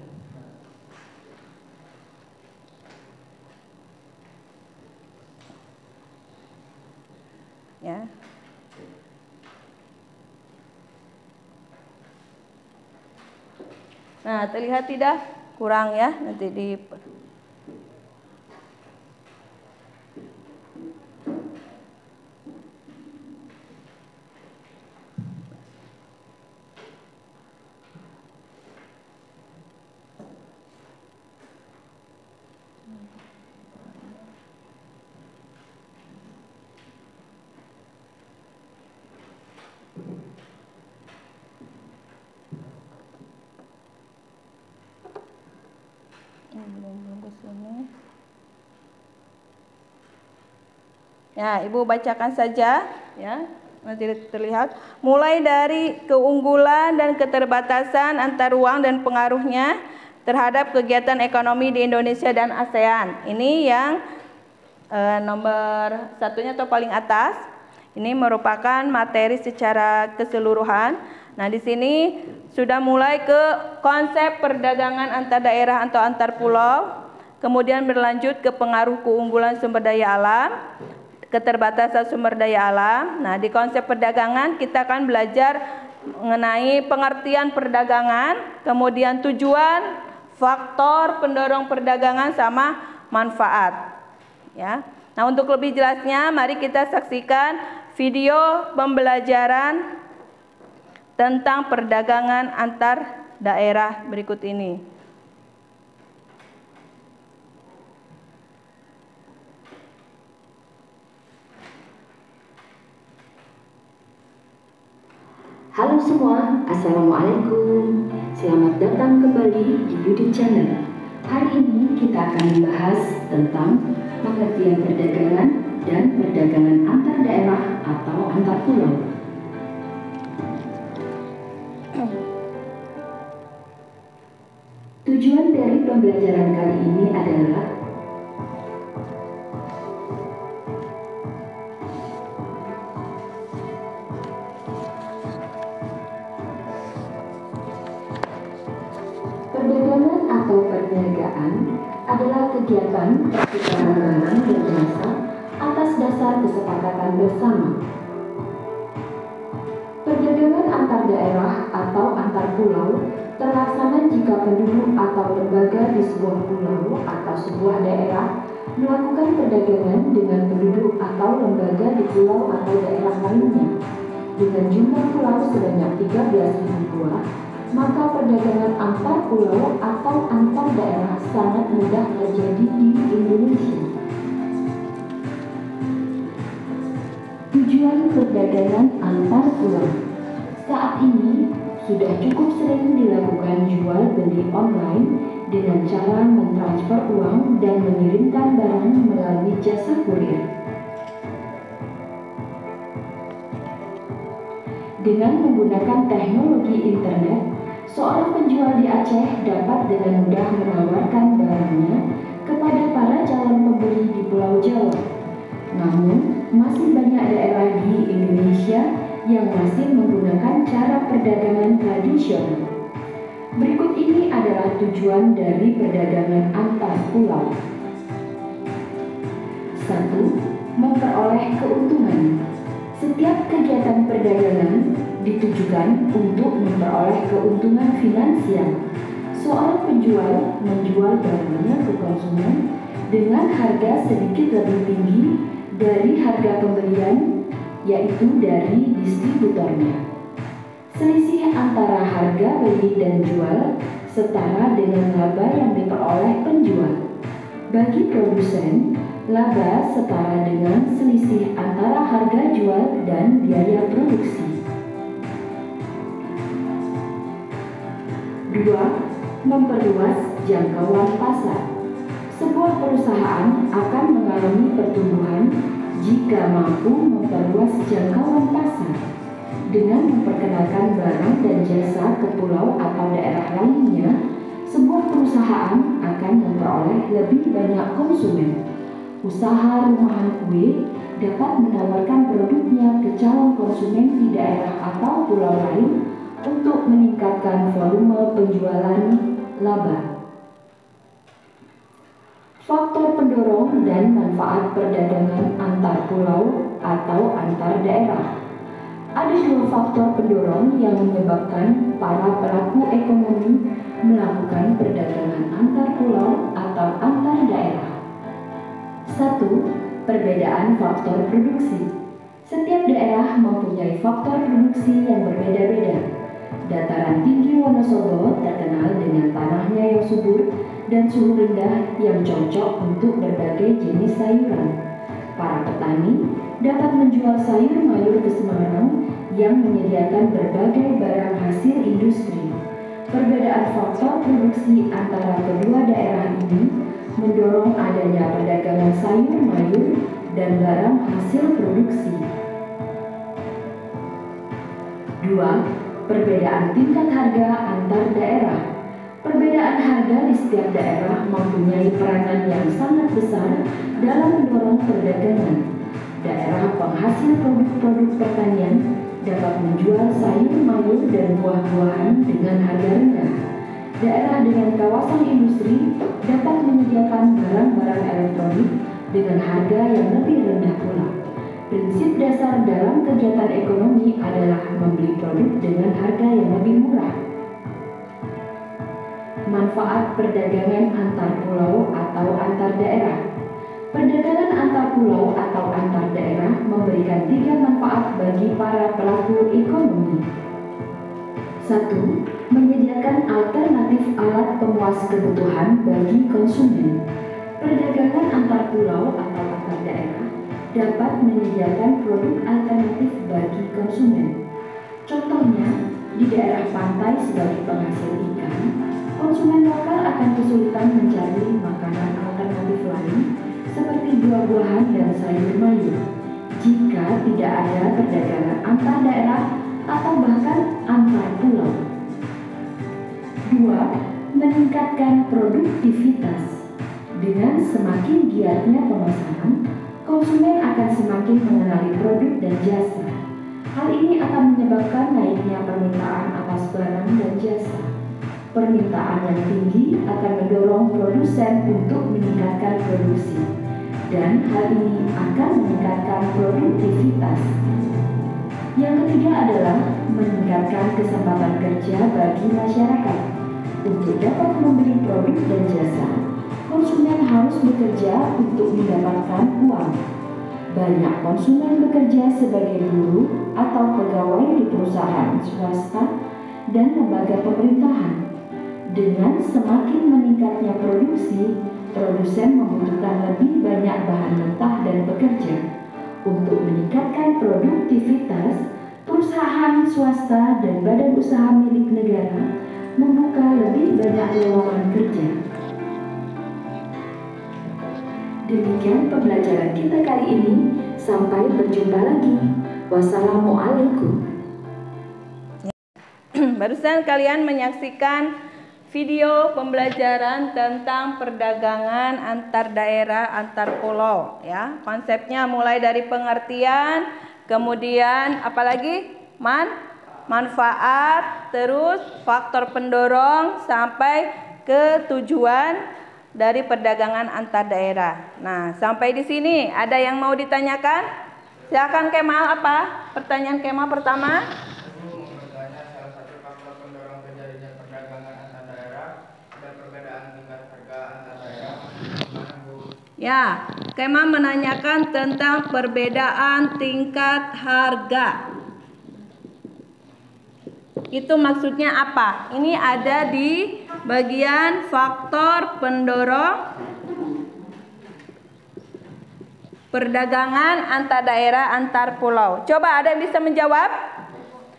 Ya. Nah, terlihat tidak kurang ya, nanti di belum ke sini. Ya, Ibu bacakan saja ya. Nanti terlihat mulai dari keunggulan dan keterbatasan antar ruang dan pengaruhnya terhadap kegiatan ekonomi di Indonesia dan ASEAN. Ini yang nomor satunya atau paling atas. Ini merupakan materi secara keseluruhan. Nah, di sini sudah mulai ke konsep perdagangan antar daerah atau antar pulau, kemudian berlanjut ke pengaruh keunggulan sumber daya alam, keterbatasan sumber daya alam. Nah, di konsep perdagangan kita akan belajar mengenai pengertian perdagangan, kemudian tujuan, faktor pendorong perdagangan sama manfaat. Ya. Nah, untuk lebih jelasnya mari kita saksikan video pembelajaran tentang perdagangan antar daerah berikut ini. Halo semua, Assalamualaikum. Selamat datang kembali di YouTube Channel. Hari ini kita akan membahas tentang pengertian perdagangan dan perdagangan antar daerah atau antar pulau. Tujuan dari pembelajaran kali ini adalah perdagangan atau perniagaan adalah kegiatan pertukaran barang dan jasa atas dasar kesepakatan bersama. Perdagangan antar daerah atau antar pulau terlaksana jika penduduk atau lembaga di sebuah pulau atau sebuah daerah melakukan perdagangan dengan penduduk atau lembaga di pulau atau daerah lainnya dengan jumlah pulau sebanyak 13.000 buah, maka perdagangan antar pulau atau antar daerah sangat mudah terjadi di Indonesia. Tujuan perdagangan antar pulau saat ini sudah cukup sering dilakukan jual beli online dengan cara mentransfer uang dan mengirimkan barang melalui jasa kurir. Dengan menggunakan teknologi internet, seorang penjual di Aceh dapat dengan mudah menawarkan barangnya kepada para calon pembeli di Pulau Jawa. Namun, masih banyak daerah di Indonesia yang masih menggunakan cara perdagangan tradisional. Berikut ini adalah tujuan dari perdagangan antar pulau. 1. Memperoleh keuntungan. Setiap kegiatan perdagangan ditujukan untuk memperoleh keuntungan finansial. Seorang penjual menjual barangnya ke konsumen dengan harga sedikit lebih tinggi dari harga pembelian, yaitu dari distributornya. Selisih antara harga beli dan jual setara dengan laba yang diperoleh penjual. Bagi produsen, laba setara dengan selisih antara harga jual dan biaya produksi. 2. Memperluas jangkauan pasar. Sebuah perusahaan akan mengalami pertumbuhan jika mampu memperluas jangkauan pasar dengan memperkenalkan barang dan jasa ke pulau atau daerah lainnya. Sebuah perusahaan akan memperoleh lebih banyak konsumen. Usaha rumahan kue dapat menawarkan produknya ke calon konsumen di daerah atau pulau lain untuk meningkatkan volume penjualan laba. Faktor pendorong dan manfaat perdagangan antar pulau atau antar daerah. Ada dua faktor pendorong yang menyebabkan para pelaku ekonomi melakukan perdagangan antar pulau atau antar daerah. 1. Perbedaan faktor produksi. Setiap daerah mempunyai faktor produksi yang berbeda-beda. Dataran tinggi Wonosobo terkenal dengan tanahnya yang subur dan suhu rendah yang cocok untuk berbagai jenis sayuran. Para petani dapat menjual sayur mayur ke Semarang yang menyediakan berbagai barang hasil industri. Perbedaan faktor produksi antara kedua daerah ini mendorong adanya perdagangan sayur mayur dan barang hasil produksi. 2. Perbedaan tingkat harga antar daerah. Perbedaan harga di setiap daerah mempunyai peranan yang sangat besar dalam mendorong perdagangan. Daerah penghasil produk-produk pertanian dapat menjual sayur mayur dan buah-buahan dengan harga rendah. Daerah dengan kawasan industri dapat menyediakan barang-barang elektronik dengan harga yang lebih rendah pula. Prinsip dasar dalam kegiatan ekonomi adalah membeli produk dengan harga yang lebih murah. Manfaat perdagangan antar pulau atau antar daerah. Perdagangan antar pulau atau antar daerah memberikan 3 manfaat bagi para pelaku ekonomi. 1. Menyediakan alternatif alat pemuas kebutuhan bagi konsumen. Perdagangan antar pulau atau antar daerah dapat menyediakan produk alternatif bagi konsumen. Contohnya, di daerah pantai sebagai penghasil ikan, konsumen lokal akan kesulitan mencari makanan alternatif lain seperti buah-buahan dan sayur mayur jika tidak ada perdagangan antar daerah atau bahkan antar pulau. 2. Meningkatkan produktivitas. Dengan semakin giatnya pemasaran, konsumen akan semakin mengenali produk dan jasa. Hal ini akan menyebabkan naiknya permintaan atas barang dan jasa. Permintaan yang tinggi akan mendorong produsen untuk meningkatkan produksi, dan hal ini akan meningkatkan produktivitas. Yang ketiga adalah meningkatkan kesempatan kerja bagi masyarakat. Untuk dapat membeli produk dan jasa, konsumen harus bekerja untuk mendapatkan uang. Banyak konsumen bekerja sebagai buruh atau pegawai di perusahaan swasta dan lembaga pemerintahan. Dengan semakin meningkatnya produksi, produsen membutuhkan lebih banyak bahan mentah dan pekerja. Untuk meningkatkan produktivitas, perusahaan swasta dan badan usaha milik negara membuka lebih banyak lowongan kerja. Demikian pembelajaran kita kali ini. Sampai berjumpa lagi. Wassalamualaikum. Barusan kalian menyaksikan video pembelajaran tentang perdagangan antar daerah, antar pulau, ya. Konsepnya mulai dari pengertian, kemudian apalagi manfaat, terus faktor pendorong sampai ke tujuan dari perdagangan antar daerah. Nah, sampai di sini ada yang mau ditanyakan? Silakan Kemal, apa pertanyaan Kemal pertama? Bertanya salah satu faktor pendorong terjadinya perdagangan antar daerah dan perbedaan tingkat harga antar daerah. Mana, Bu? Ya, Kemal menanyakan tentang perbedaan tingkat harga. Itu maksudnya apa? Ini ada di bagian faktor pendorong perdagangan antar daerah, antar pulau. Coba ada yang bisa menjawab?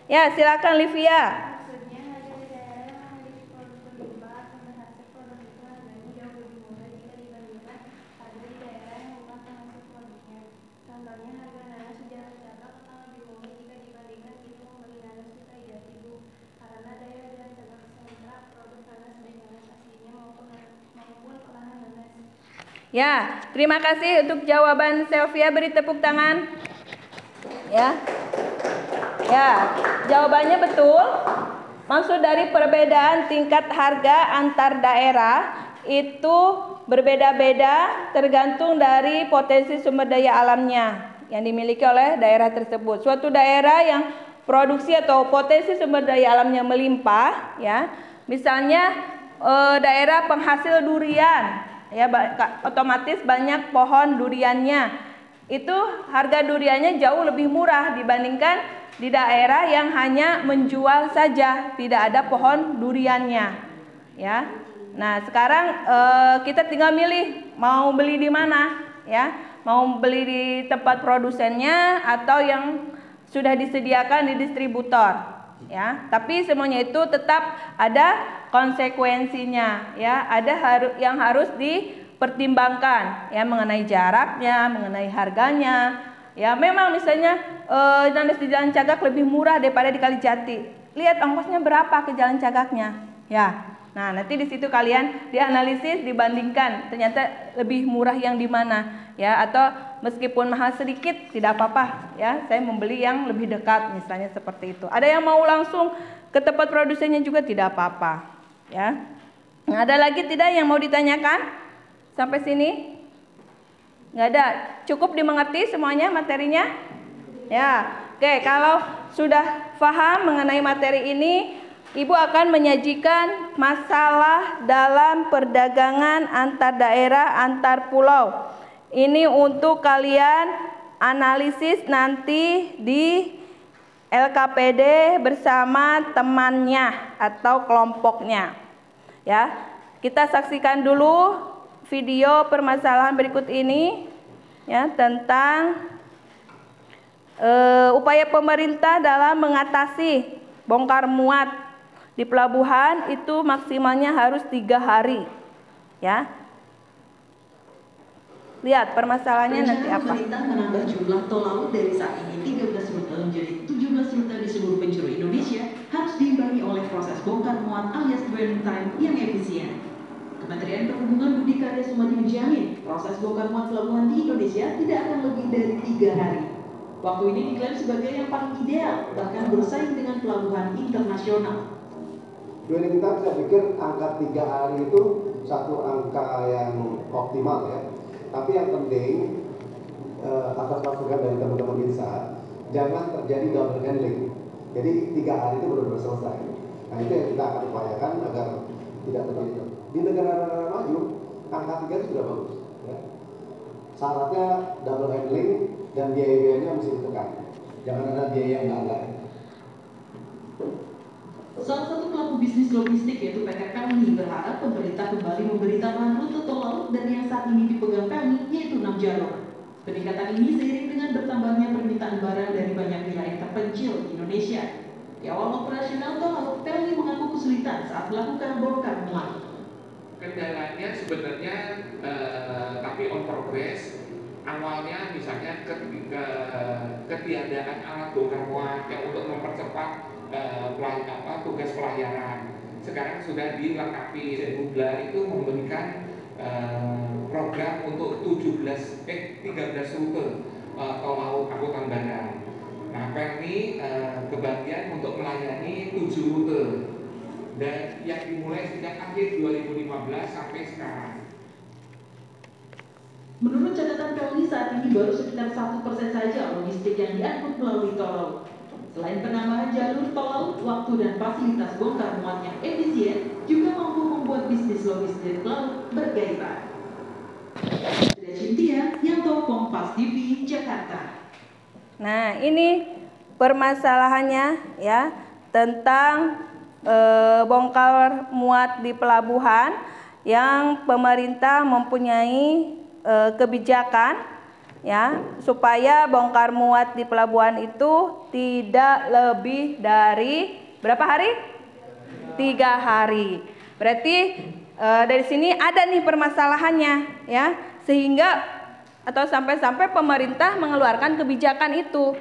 Ya, silakan Livia. Maksudnya harga di daerah yang memiliki produk berlimpah akan berhasil produk itu harganya jauh lebih murah jika dibandingkan harga di daerah yang bukan penghasil produknya. Contohnya harga nanas sejarah cakap akan lebih murah jika dibandingkan kita membeli nanas di Taijatibu karena daya dan tenaga sentra produk nanas baik nanas aslinya maupun olahan nanas. Ya, terima kasih untuk jawaban Selvia, beri tepuk tangan. Ya. Ya, jawabannya betul. Maksud dari perbedaan tingkat harga antar daerah itu berbeda-beda tergantung dari potensi sumber daya alamnya yang dimiliki oleh daerah tersebut. Suatu daerah yang produksi atau potensi sumber daya alamnya melimpah, ya. Misalnya daerah penghasil durian, ya, otomatis banyak pohon duriannya. Itu harga duriannya jauh lebih murah dibandingkan di daerah yang hanya menjual saja, tidak ada pohon duriannya, ya. Nah, sekarang kita tinggal milih mau beli di mana, ya. Mau beli di tempat produsennya atau yang sudah disediakan di distributor, ya. Tapi semuanya itu tetap ada konsekuensinya, ya. Ada yang harus dipertimbangkan, ya, mengenai jaraknya, mengenai harganya. Ya, memang misalnya nanas di Jalan Cagak lebih murah daripada di Kalijati. Lihat ongkosnya berapa ke Jalan Cagaknya, ya. Nah, nanti di situ kalian dianalisis, dibandingkan, ternyata lebih murah yang di mana, ya, atau meskipun mahal sedikit tidak apa-apa, ya. Saya membeli yang lebih dekat, misalnya seperti itu. Ada yang mau langsung ke tempat produsennya juga tidak apa-apa, ya. Nah, ada lagi tidak yang mau ditanyakan sampai sini? Nggak ada, cukup dimengerti semuanya materinya, ya. Oke, kalau sudah paham mengenai materi ini, Ibu akan menyajikan masalah dalam perdagangan antar daerah, antar pulau. Ini untuk kalian analisis nanti di LKPD bersama temannya atau kelompoknya. Ya, kita saksikan dulu video permasalahan berikut ini, ya, tentang upaya pemerintah dalam mengatasi bongkar muat di pelabuhan itu maksimalnya harus 3 hari, ya. Lihat permasalahannya nanti apa. Pemerintah menambah jumlah tol laut dari saat ini 13 rute menjadi 17 rute di seluruh penjuru Indonesia harus diimbangi oleh proses bongkar muat alias dwelling time yang efisien. Kementerian Perhubungan Budi Karya Sumadi menjamin proses bongkar muat pelabuhan di Indonesia tidak akan lebih dari 3 hari. Waktu ini diklaim sebagai yang paling ideal, bahkan bersaing dengan pelabuhan internasional. Dwelling time saya pikir angka 3 hari itu satu angka yang optimal, ya. Tapi yang penting atas masukan dari teman-teman INSA, jangan terjadi double handling. Jadi 3 hari itu benar-benar selesai. Nah, itu yang kita akan upayakan agar tidak terjadi. Di negara-negara maju angka 3 itu sudah bagus, ya. Syaratnya double handling dan biaya-biayanya mesti ditekan. Jangan ada biaya yang nggak ada. Salah satu pelaku bisnis logistik yaitu PT Pelni berharap pemerintah kembali memberi tambahan rute tol laut dan yang saat ini dipegang Pelni yaitu 6 jalur. Peningkatan ini seiring dengan bertambahnya permintaan barang dari banyak wilayah terpencil di Indonesia. Di awal operasional tol laut, Pelni mengaku kesulitan saat melakukan bongkar muat. Kendalanya sebenarnya tapi on progress. Awalnya misalnya ketiadaan alat bongkar muat yang untuk mempercepat tugas pelayaran. Sekarang sudah dilengkapi. Bugla itu memberikan program untuk 13 rute tol laut angkutan barang. Nah, Pelni kebagian untuk melayani 7 rute dan yang dimulai sejak akhir 2015 sampai sekarang. Menurut catatan Pelni saat ini baru sekitar 1% saja logistik yang diangkut melalui tol laut. Selain penambahan jalur tol laut, waktu dan fasilitas bongkar muat yang efisien juga mampu membuat bisnis logistik laut bergairah. Cintia, Yanto, Kompas TV, Jakarta. Nah, ini permasalahannya, ya, tentang bongkar muat di pelabuhan yang pemerintah mempunyai kebijakan, ya, supaya bongkar muat di pelabuhan itu tidak lebih dari berapa hari? 3 hari. Berarti dari sini ada nih permasalahannya, ya, sehingga atau sampai-sampai pemerintah mengeluarkan kebijakan itu.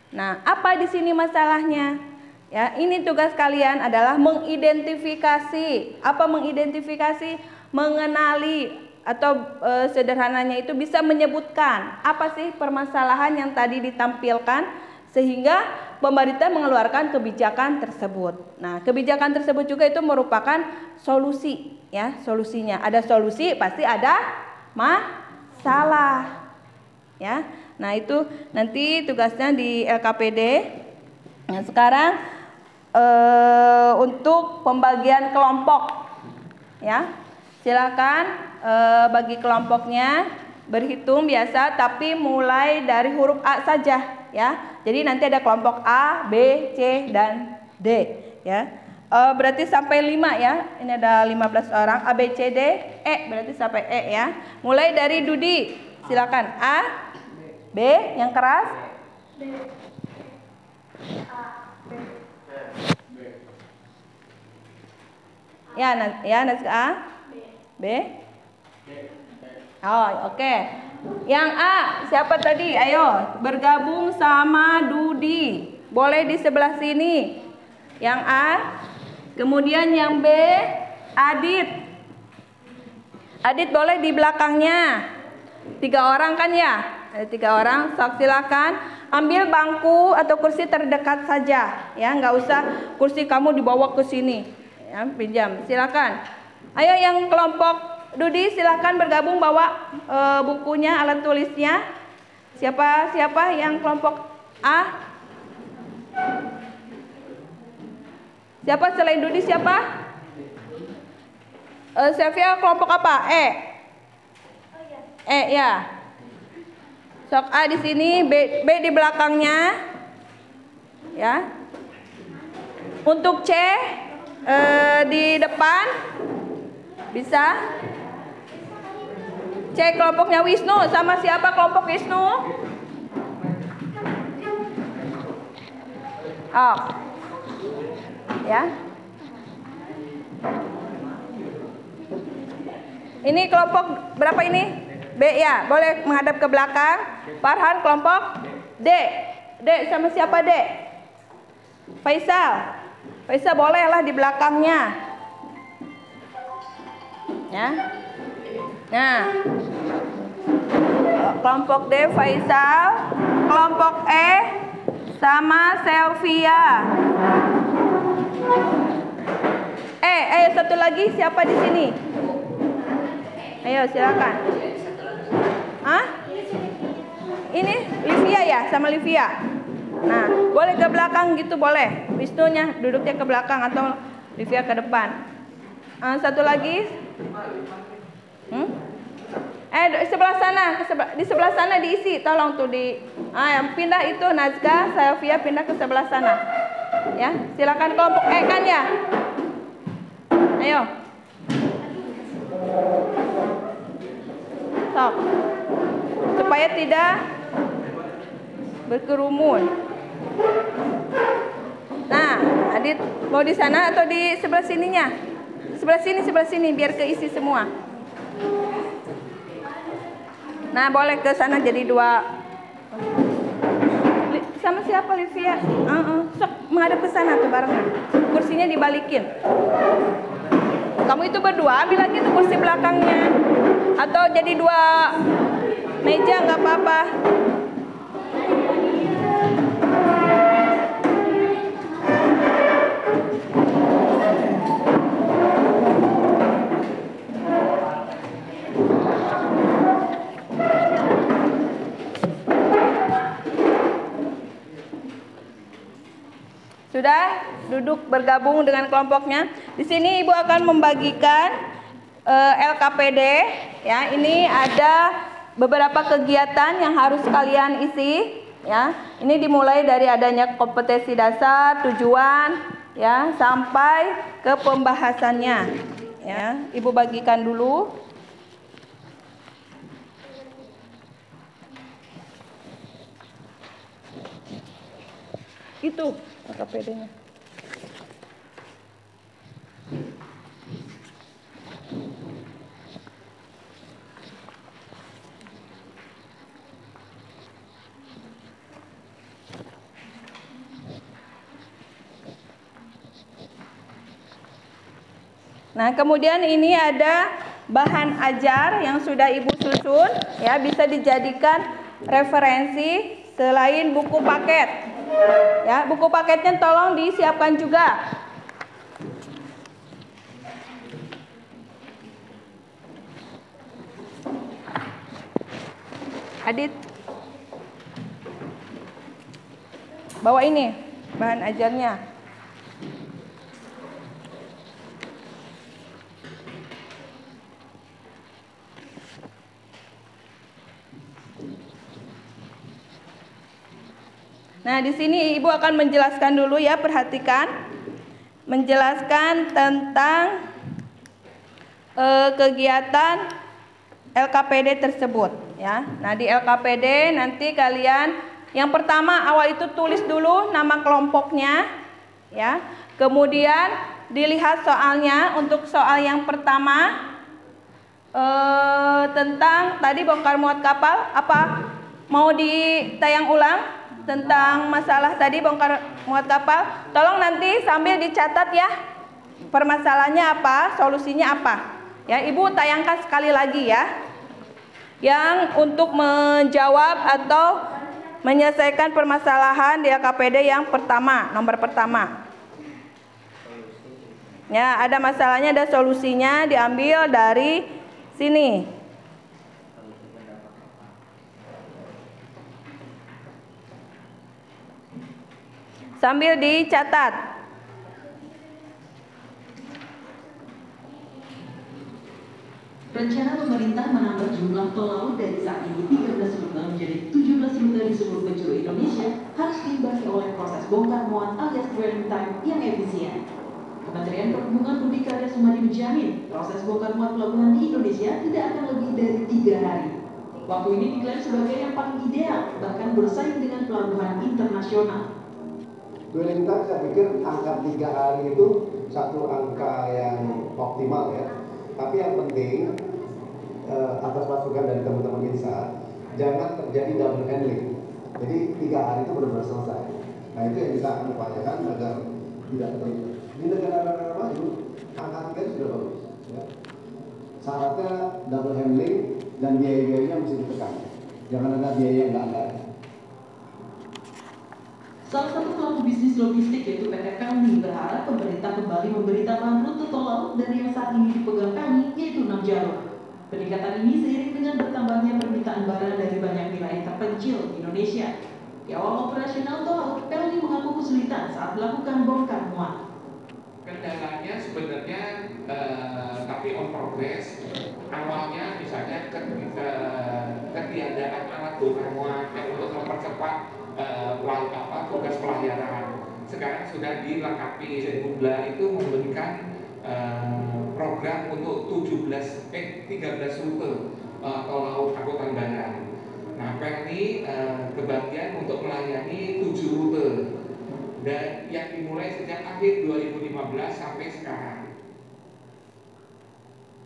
Nah, apa di sini masalahnya? Ya, ini tugas kalian adalah mengidentifikasi. Apa mengidentifikasi? Mengenali atau sederhananya itu bisa menyebutkan apa sih permasalahan yang tadi ditampilkan sehingga pemerintah mengeluarkan kebijakan tersebut. Nah, kebijakan tersebut juga itu merupakan solusi, ya, solusinya. Ada solusi pasti ada masalah, ya. Nah, itu nanti tugasnya di LKPD Nah, sekarang untuk pembagian kelompok, ya, silakan bagi kelompoknya, berhitung biasa, tapi mulai dari huruf A saja, ya. Jadi nanti ada kelompok A, B, C, dan D, ya. Berarti sampai 5 ya. Ini ada 15 orang. A, B, C, D, E, berarti sampai E ya. Mulai dari Dudi, silakan. A, B, yang keras. Ya, Nazka A, B. Oh, oke. Yang A, siapa tadi? Ayo, bergabung sama Dudi. Boleh di sebelah sini. Yang A. Kemudian yang B, Adit. Adit boleh di belakangnya. 3 orang kan ya? Ada 3 orang. Sok, silakan ambil bangku atau kursi terdekat saja. Ya, nggak usah kursi kamu dibawa ke sini. Ya, pinjam. Silakan. Ayo yang kelompok Dudi, silakan bergabung, bawa bukunya, alat tulisnya. Siapa yang kelompok A? Siapa selain Dudi, siapa? Sylvia kelompok apa? E. E ya. Sok A di sini, B di belakangnya. Ya. Untuk C di depan. Bisa? C kelompoknya Wisnu, sama siapa kelompok Wisnu? Oh. Ya. Ini kelompok berapa ini? B ya, boleh menghadap ke belakang. Farhan kelompok D. D sama siapa D? Faisal. Faisal bolehlah di belakangnya. Ya. Nah. Kelompok D Faisal, kelompok E sama Sylvia. Satu lagi siapa di sini? Ayo silakan. Hah? Ini Livia ya, sama Livia. Nah, boleh ke belakang gitu boleh. Wisnunya duduknya ke belakang atau Livia ke depan. Satu lagi. Sebelah sana, di sebelah sana diisi, tolong tuh di. Yang pindah itu Nazka, Sylvia pindah ke sebelah sana. Ya, silakan kelompok E kan ya. Ayo. Stop. Supaya tidak berkerumun. Nah, Adit mau di sana atau di sebelah sininya? Sebelah sini biar keisi semua. Nah, boleh ke sana jadi 2. Sama siapa Livia? Sok menghadap ke sana tuh barengan. Kursinya dibalikin. Kamu itu berdua, ambil lagi tuh kursi belakangnya. Atau jadi 2 meja nggak apa-apa. Sudah duduk bergabung dengan kelompoknya. Di sini Ibu akan membagikan LKPD. Ya, ini ada beberapa kegiatan yang harus kalian isi. Ya, ini dimulai dari adanya kompetensi dasar, tujuan, ya, sampai ke pembahasannya. Ya, Ibu bagikan dulu. Itu LKPD-nya. Nah, kemudian ini ada bahan ajar yang sudah Ibu susun, ya, bisa dijadikan referensi selain buku paket. Ya, buku paketnya tolong disiapkan juga. Adit, bawa ini bahan ajarnya. Nah, di sini Ibu akan menjelaskan dulu ya, perhatikan. Menjelaskan tentang kegiatan LKPD tersebut ya. Nah, di LKPD nanti kalian yang pertama awal itu tulis dulu nama kelompoknya ya. Kemudian dilihat soalnya. Untuk soal yang pertama tentang tadi bongkar muat kapal, apa mau ditayang ulang tentang masalah tadi bongkar muat kapal? Tolong nanti sambil dicatat ya, permasalahannya apa, solusinya apa ya. Ibu tayangkan sekali lagi ya, yang untuk menjawab atau menyelesaikan permasalahan di LKPD yang pertama, nomor pertama ya. Ada masalahnya, ada solusinya, diambil dari sini. Sambil dicatat. Rencana pemerintah menambah jumlah tol laut dari saat ini 13 rute menjadi 17 rute di seluruh penjuru Indonesia harus diimbangi oleh proses bongkar muat alias dwelling time yang efisien. Kementerian Perhubungan Budi Karya Sumadi menjamin proses bongkar muat pelabuhan di Indonesia tidak akan lebih dari 3 hari. Waktu ini diklaim sebagai yang paling ideal, bahkan bersaing dengan pelabuhan internasional. Dwelling time saya pikir angka 3 hari itu satu angka yang optimal ya. Tapi yang penting atas masukan dari teman-teman INSA, jangan terjadi double handling. Jadi 3 hari itu benar-benar selesai. Nah, itu yang kita akan upayakan agar tidak terjadi. Di negara-negara maju angka 3 itu sudah bagus ya. Syaratnya double handling dan biaya-biayanya mesti ditekan. Jangan ada biaya yang nggak ada. Salah satu pelaku bisnis logistik yaitu PT Pelni berharap pemerintah kembali memberi tambahan rute tol laut dari yang saat ini dipegang Pelni, yaitu 6 jalur. Peningkatan ini seiring dengan bertambahnya permintaan barang dari banyak wilayah terpencil di Indonesia. Di awal operasional tol laut, Pelni mengaku kesulitan saat melakukan bongkar muat. Kendalanya sebenarnya tapi on progress. Awalnya misalnya ketiadaan alat bongkar muat yang untuk mempercepat tugas pelayaran. Sekarang sudah dilengkapi. Jumlah itu memberikan program untuk 13 rute tol laut angkutan barang. Nah, Pelni kebagian untuk melayani 7 rute dan yang dimulai sejak akhir 2015 sampai sekarang.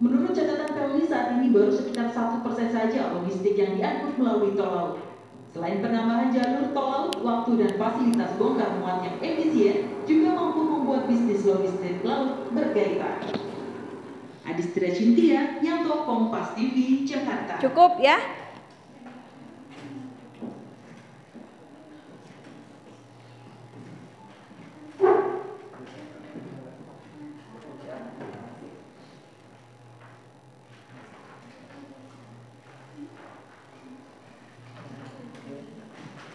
Menurut catatan Pelni saat ini baru sekitar 1% saja logistik yang diangkut melalui tol laut. Selain penambahan jalur tol laut, waktu dan fasilitas bongkar muat yang efisien juga mampu membuat bisnis logistik laut bergairah. Adistria Cintia, Yanto, Kompas TV, Jakarta. Cukup ya.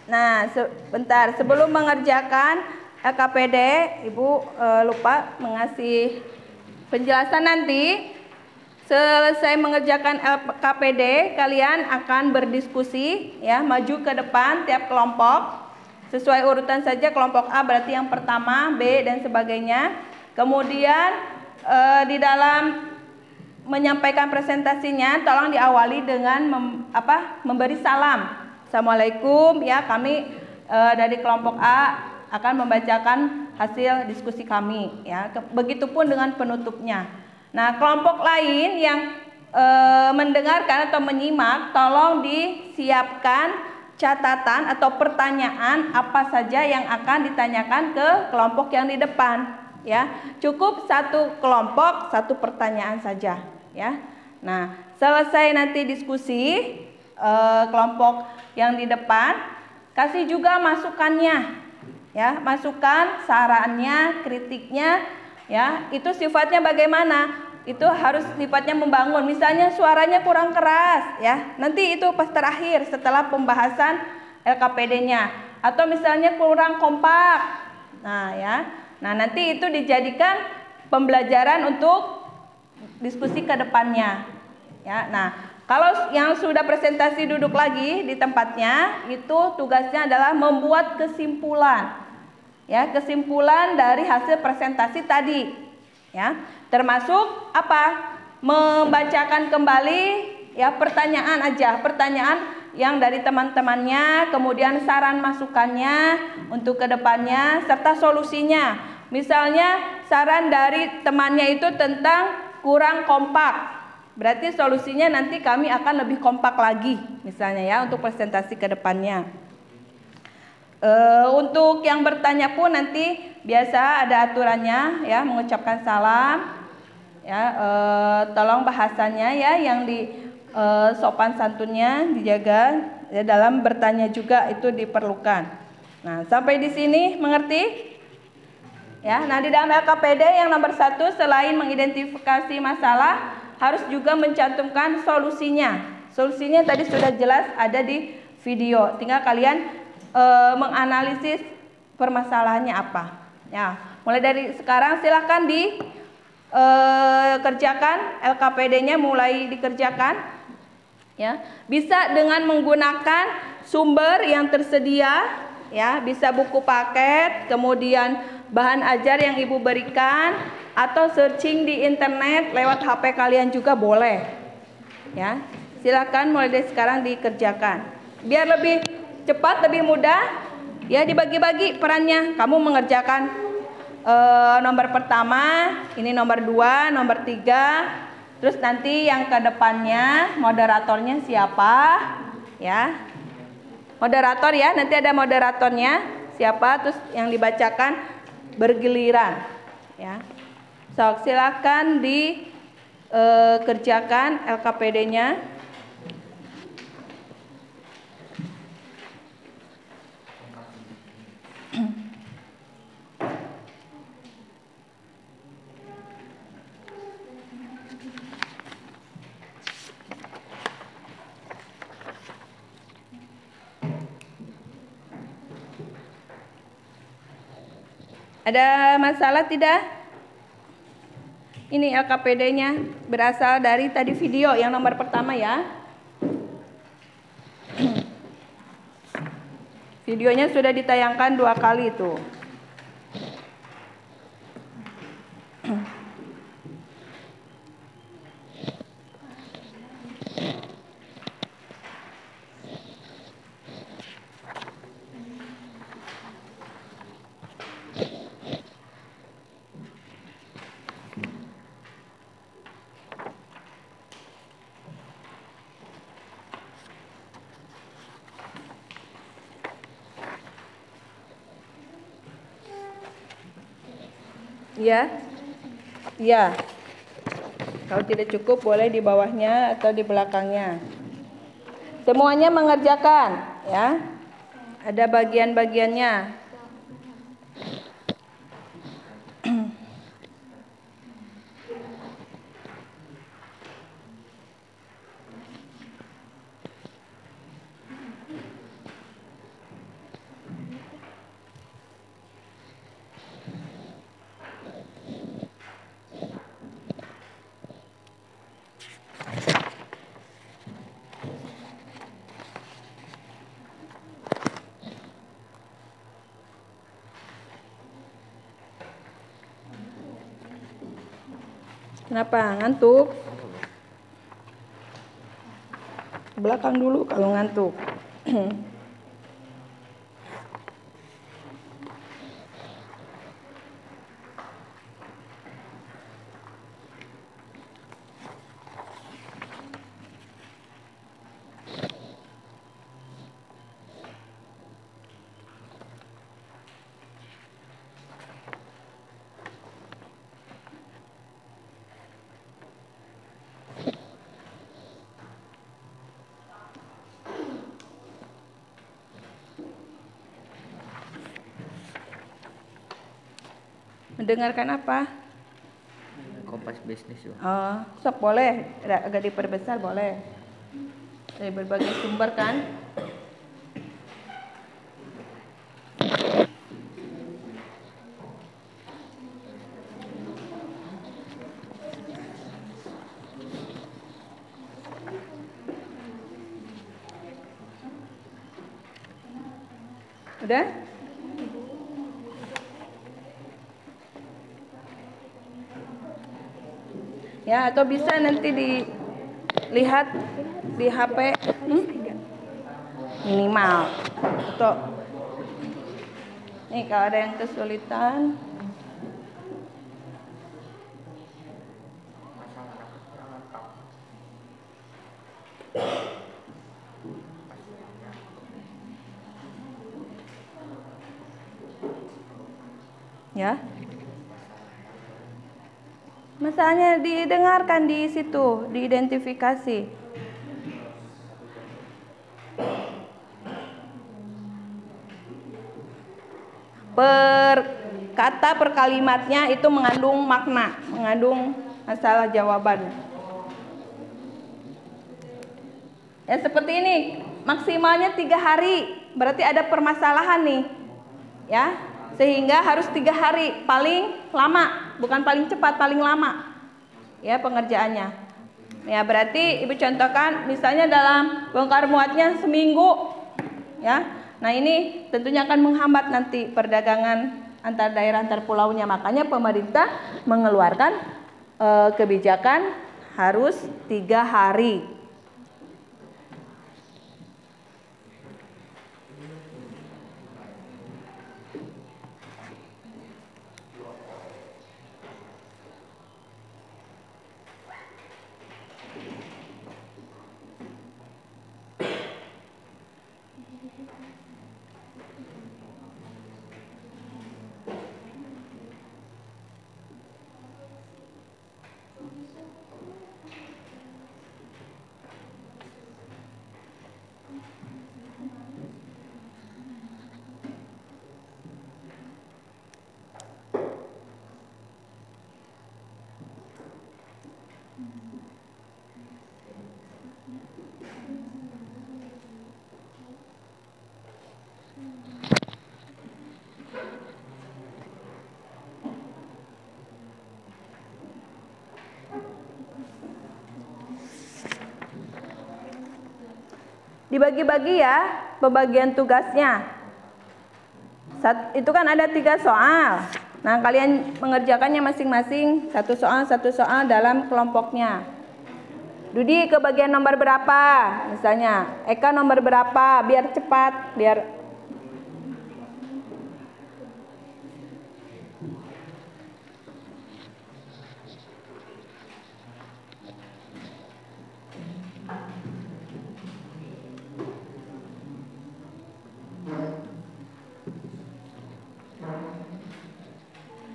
Nah, sebentar sebelum mengerjakan LKPD, Ibu lupa mengasih penjelasan nanti. Selesai mengerjakan LKPD, kalian akan berdiskusi ya, maju ke depan tiap kelompok. Sesuai urutan saja, kelompok A berarti yang pertama, B dan sebagainya. Kemudian di dalam menyampaikan presentasinya tolong diawali dengan memberi salam. Assalamualaikum ya, kami dari kelompok A akan membacakan hasil diskusi kami ya. Begitupun dengan penutupnya. Nah, kelompok lain yang mendengarkan atau menyimak, tolong disiapkan catatan atau pertanyaan apa saja yang akan ditanyakan ke kelompok yang di depan ya. Cukup satu kelompok, satu pertanyaan saja ya. Nah, selesai nanti diskusi kelompok yang di depan, kasih juga masukannya ya, masukan, sarannya, kritiknya ya. Itu sifatnya bagaimana? Itu harus sifatnya membangun. Misalnya suaranya kurang keras ya, nanti itu pas terakhir setelah pembahasan LKPD-nya. Atau misalnya kurang kompak Nah, ya. Nah, nanti itu dijadikan pembelajaran untuk diskusi ke depannya. Ya. Nah, kalau yang sudah presentasi duduk lagi di tempatnya, itu tugasnya adalah membuat kesimpulan. Ya, kesimpulan dari hasil presentasi tadi. Ya, termasuk apa? Membacakan kembali ya pertanyaan aja, pertanyaan yang dari teman-temannya, kemudian saran masukannya untuk kedepannya serta solusinya. Misalnya saran dari temannya itu tentang kurang kompak, berarti solusinya nanti kami akan lebih kompak lagi, misalnya ya untuk presentasi kedepannya. Untuk yang bertanya pun nanti biasa ada aturannya ya, mengucapkan salam ya, tolong bahasanya ya yang di sopan santunnya dijaga ya, dalam bertanya juga itu diperlukan. Nah, sampai di sini mengerti? Ya, nah di dalam LKPD yang nomor 1 selain mengidentifikasi masalah harus juga mencantumkan solusinya. Solusinya tadi sudah jelas ada di video. Tinggal kalian menganalisis permasalahannya apa. Ya, mulai dari sekarang silahkan dikerjakan LKPD-nya, mulai dikerjakan. Ya, bisa dengan menggunakan sumber yang tersedia, ya, bisa buku paket, kemudian bahan ajar yang ibu berikan, atau searching di internet lewat HP kalian juga boleh. Ya, silakan mulai dari sekarang dikerjakan. Biar lebih cepat, lebih mudah, ya dibagi-bagi perannya. Kamu mengerjakan nomor pertama, ini nomor 2, nomor 3. Terus nanti yang ke depannya moderatornya siapa? Ya. Moderator ya, nanti ada moderatornya siapa, terus yang dibacakan bergiliran. Ya. So, silakan dikerjakan LKPD-nya. Ada masalah tidak? Ini LKPD-nya berasal dari tadi video yang nomor pertama ya. Videonya sudah ditayangkan 2 kali itu. Ya, ya. Kalau tidak cukup boleh di bawahnya atau di belakangnya. Semuanya mengerjakan, ya. Ada bagian-bagiannya. Kenapa? Ngantuk? Belakang dulu kalau ngantuk. Mendengarkan apa? Kompas bisnis. Oh, sok boleh, agak diperbesar boleh. Dari berbagai sumber kan? Udah? Ya, atau bisa nanti dilihat di HP minimal. Atau nih kalau ada yang kesulitan. Ya. Masalahnya didengarkan di situ, diidentifikasi. Kata per kalimatnya itu mengandung makna, mengandung masalah jawaban. Ya seperti ini, maksimalnya 3 hari, berarti ada permasalahan nih, ya. Sehingga harus 3 hari paling lama, bukan paling cepat, paling lama ya pengerjaannya. Ya berarti ibu contohkan misalnya dalam bongkar muatnya seminggu ya. Nah ini tentunya akan menghambat nanti perdagangan antar daerah antar pulaunya. Makanya pemerintah mengeluarkan kebijakan harus 3 hari. Dibagi-bagi ya pembagian tugasnya. Itu kan ada 3 soal. Nah kalian mengerjakannya masing-masing satu soal dalam kelompoknya. Dudi ke bagian nomor berapa? Misalnya Eka nomor berapa? Biar cepat, biar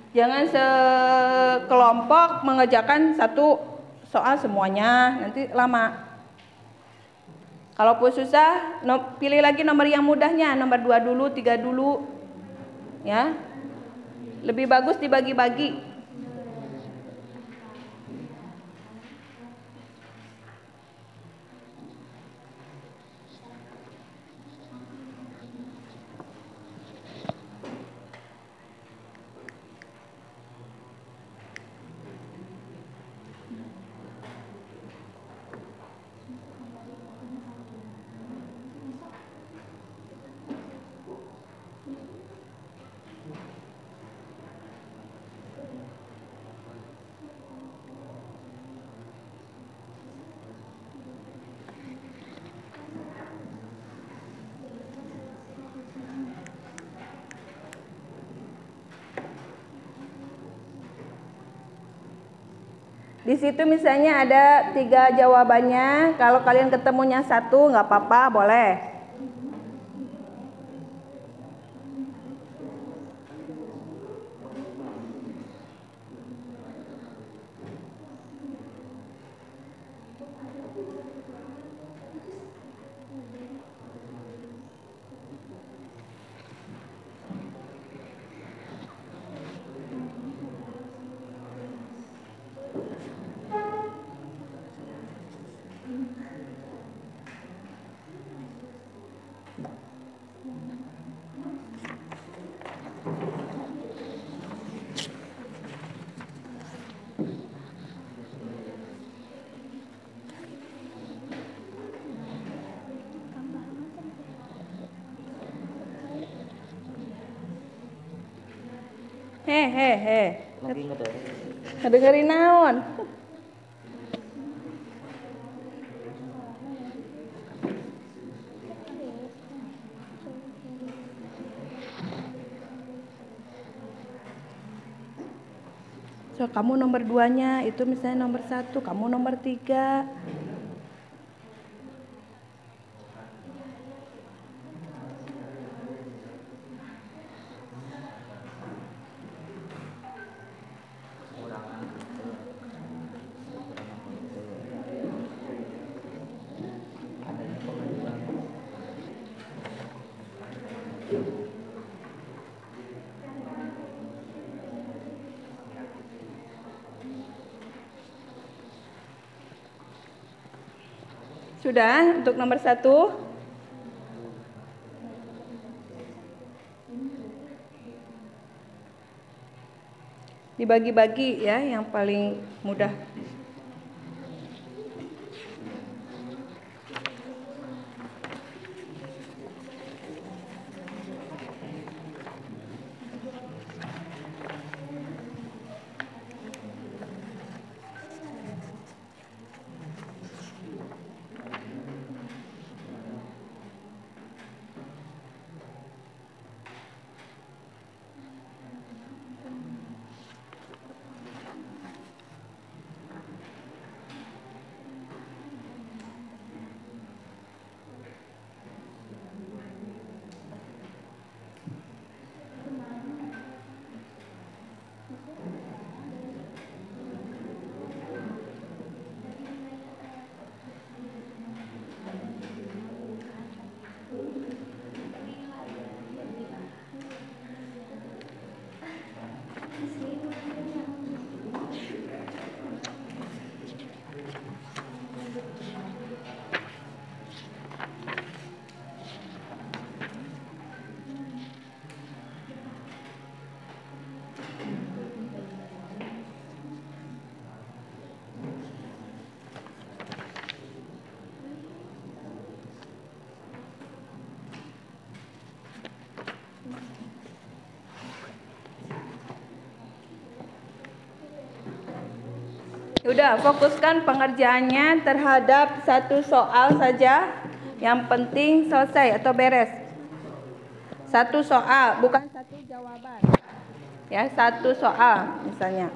jangan sekelompok mengerjakan satu soal semuanya, nanti lama. Kalaupun susah, pilih lagi nomor yang mudahnya, nomor 2 dulu, 3 dulu. Ya. Lebih bagus dibagi-bagi. Di situ misalnya ada 3 jawabannya, kalau kalian ketemunya 1 nggak apa-apa, boleh. He. Lagi Ngedengerin naon? So, kamu nomor 2-nya, itu misalnya nomor 1, kamu nomor 3. Sudah untuk nomor 1. Dibagi-bagi ya, yang paling mudah. Udah, fokuskan pengerjaannya terhadap satu soal saja. Yang penting selesai atau beres. Satu soal, bukan satu jawaban. Ya, satu soal misalnya.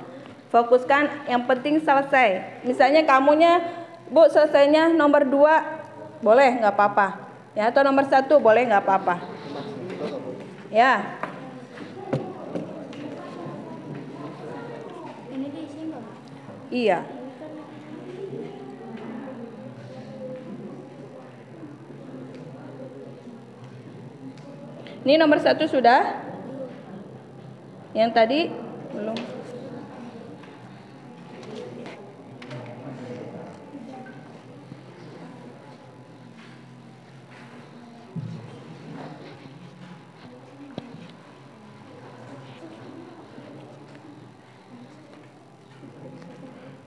Fokuskan yang penting selesai. Misalnya kamunya, Bu, selesainya nomor 2, boleh nggak apa-apa. Ya, atau nomor 1 boleh nggak apa-apa. Ya. Ini diisi nggak? Iya. Ini nomor 1 sudah? Yang tadi belum.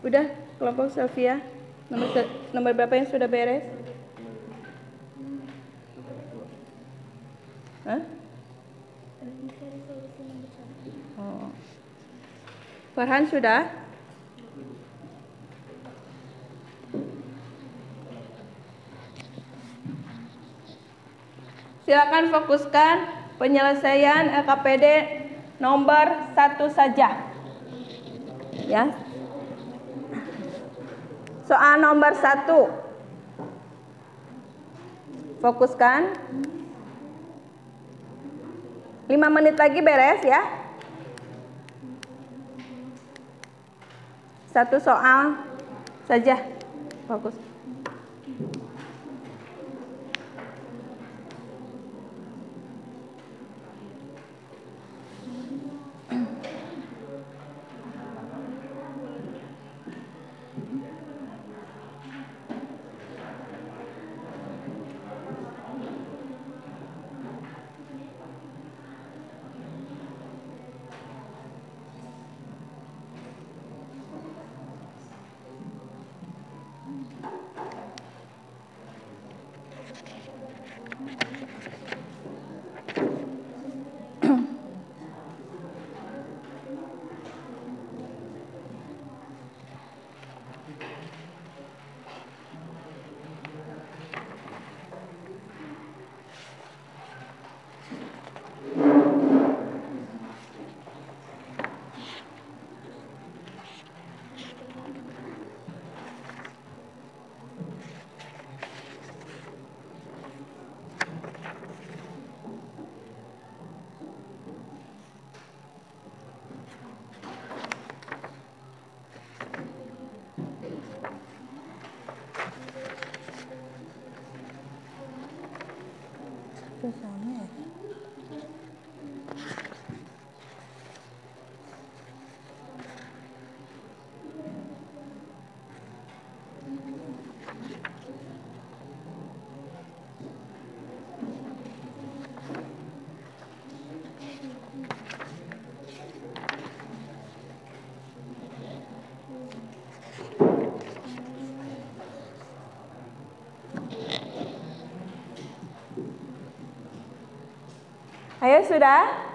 Udah, kelompok Sylvia. Nomor berapa yang sudah beres? Hah? Oh. Farhan sudah? Silakan fokuskan penyelesaian LKPD nomor 1 saja. Ya. Soal nomor 1. Fokuskan. 5 menit lagi beres ya. Satu soal saja. Fokus. Ayo sudah?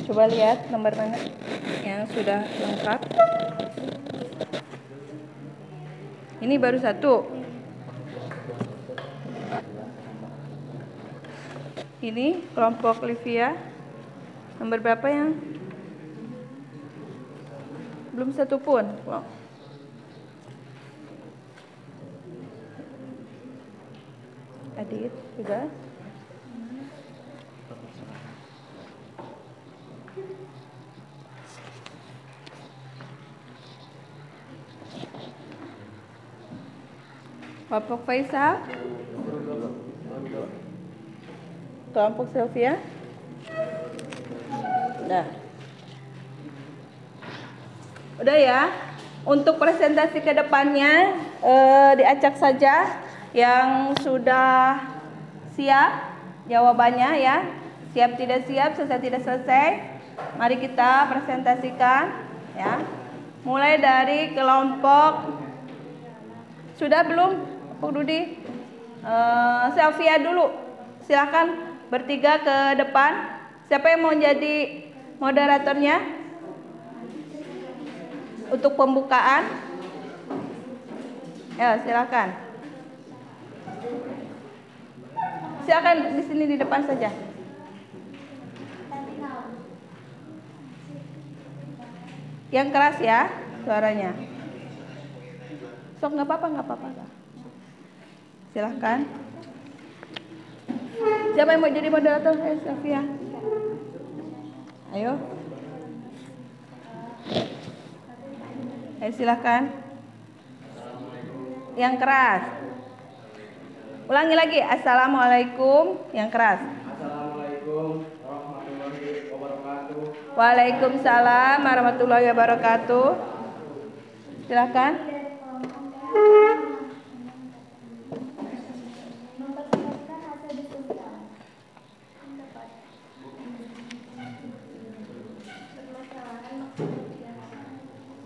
Coba lihat nomor mana yang sudah lengkap. Ini baru satu. Ini kelompok Livia. Nomor berapa yang belum satu pun? Wow. Adit juga. Kelompok Faisal, kelompok Sylvia, udah ya. Untuk presentasi ke depannya diacak saja yang sudah siap jawabannya ya. Siap tidak siap, selesai tidak selesai. Mari kita presentasikan ya. Mulai dari kelompok, sudah belum? Pak Rudi, Sylvia dulu, silakan bertiga ke depan. Siapa yang mau jadi moderatornya untuk pembukaan? Ya, silakan. Silakan di sini di depan saja. Yang keras ya suaranya. Sok nggak apa-apa. Silahkan. Siapa yang mau jadi moderator? Sylvia. Ayo. Silahkan. Yang keras. Ulangi lagi. Assalamualaikum. Yang keras. Assalamualaikum warahmatullahi wabarakatuh. Waalaikumsalam warahmatullahi wabarakatuh. Silahkan.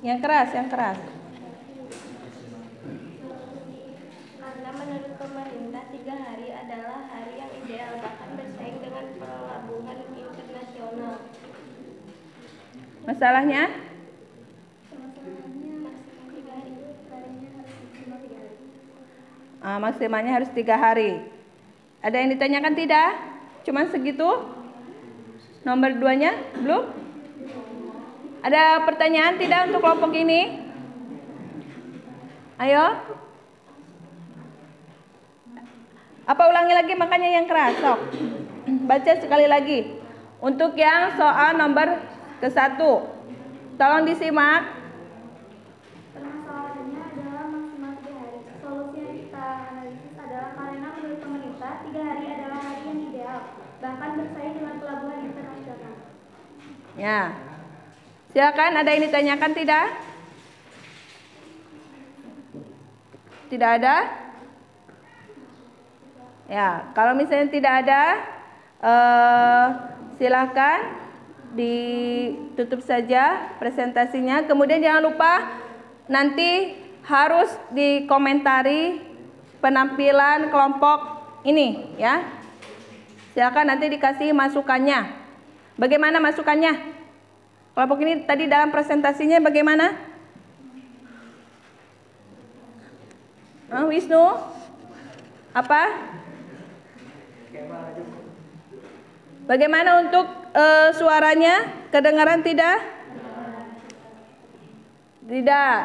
Yang keras. Karena menurut pemerintah 3 hari adalah hari yang ideal, bahkan bersaing dengan pelabuhan internasional. Masalahnya? Maksimalnya harus 3 hari. Ada yang ditanyakan tidak? Cuman segitu? Nomor 2-nya belum? Ada pertanyaan tidak untuk kelompok ini? Ayo. Apa ulangi lagi makanya yang keras? Sok. Baca sekali lagi. Untuk yang soal nomor ke-1. Tolong disimak. Permasalahannya adalah maksimal 3 hari. Solusi yang kita analisis adalah karena menurut pemerintah 3 hari adalah hari yang ideal, bahkan bersaing dengan pelabuhan internasional. Ya. Silakan, ada yang ditanyakan tidak? Tidak ada? Ya, kalau misalnya tidak ada, silakan ditutup saja presentasinya. Kemudian jangan lupa nanti harus dikomentari penampilan kelompok ini ya. Silakan nanti dikasih masukannya. Bagaimana masukannya? Kelompok ini tadi dalam presentasinya bagaimana? Wisnu? Apa? Bagaimana untuk suaranya? Kedengaran tidak? Tidak.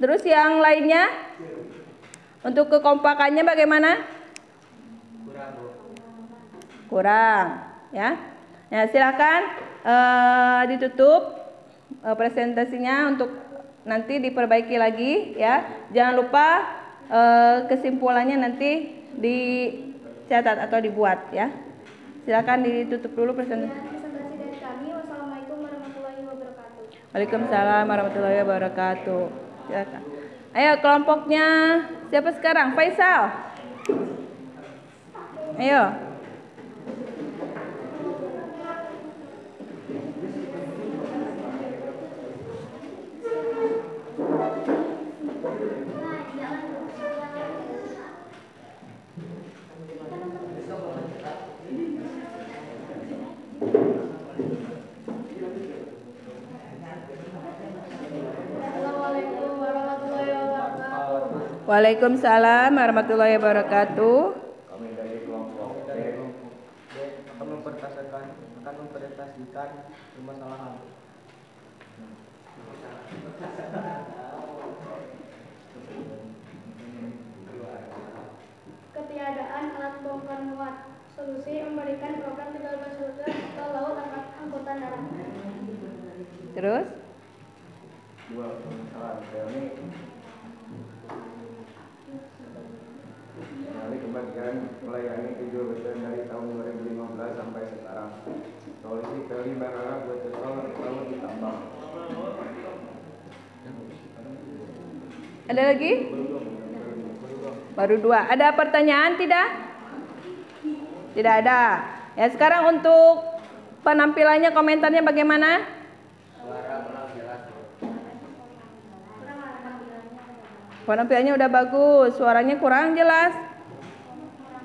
Terus yang lainnya? Untuk kekompakannya bagaimana? Kurang, ya. Nah, silakan ditutup presentasinya untuk nanti diperbaiki lagi, ya. Jangan lupa kesimpulannya nanti dicatat atau dibuat, ya. Silakan ditutup dulu presentasi. Presentasi dari kami. Wassalamualaikum warahmatullahi wabarakatuh. Waalaikumsalam warahmatullahi wabarakatuh. Silakan. Ayo kelompoknya siapa sekarang? Faisal. Ayo. Waalaikumsalam warahmatullahi wabarakatuh. Kami dari kelompok D akan mempresentasikan permasalahan. Ketiadaan alat bongkar muat. Solusi memberikan program 13 rute atau laut angkutan darat. Terus? Dua permasalahan reuni. Kebagian melayani 7 rute dari tahun 2015 sampai sekarang. Solusi feri barara buat tol lalu ditambah. Ada lagi? Baru 2. Ada pertanyaan tidak? Tidak ada. Ya, sekarang untuk penampilannya, komentarnya bagaimana? Penampilannya udah bagus, suaranya kurang jelas.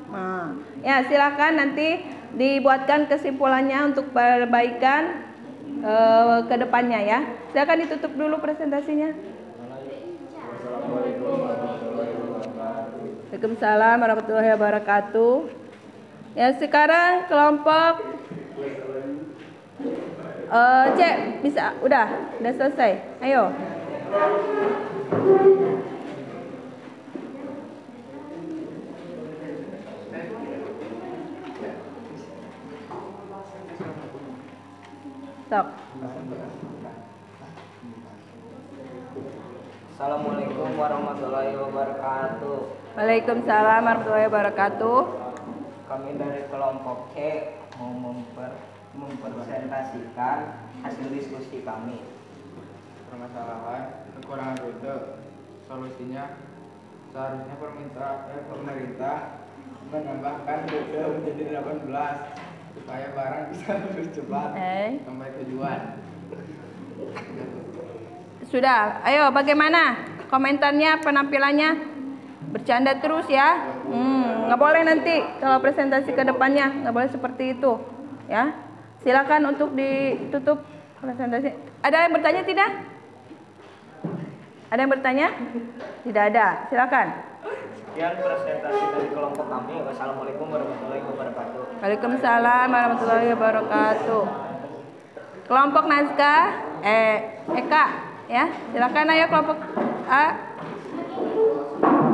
Nah, ya silakan nanti dibuatkan kesimpulannya untuk perbaikan ke depannya, ya. Silakan ditutup dulu presentasinya. Waalaikumsalam warahmatullahi wabarakatuh. Ya, sekarang kelompok C bisa, udah selesai. Ayo. Stop. Assalamualaikum warahmatullahi wabarakatuh. Waalaikumsalam warahmatullahi wabarakatuh. Kami dari kelompok C mau mempresentasikan hasil diskusi kami. Permasalahan kekurangan rute. Solusinya seharusnya pemerintah menambahkan rute menjadi 18 supaya barang bisa lebih cepat sampai tujuan. Sudah, ayo bagaimana komentarnya, penampilannya? Bercanda terus ya. Nggak boleh nanti kalau presentasi ke depannya, nggak boleh seperti itu, ya. Silakan untuk ditutup presentasi. Ada yang bertanya tidak? Ada yang bertanya? Tidak ada. Silakan. Sekian presentasi dari kelompok kami. Wassalamualaikum warahmatullahi wabarakatuh. Waalaikumsalam warahmatullahi wabarakatuh. Kelompok naskah Eka, ya. Silakan ayo kelompok A.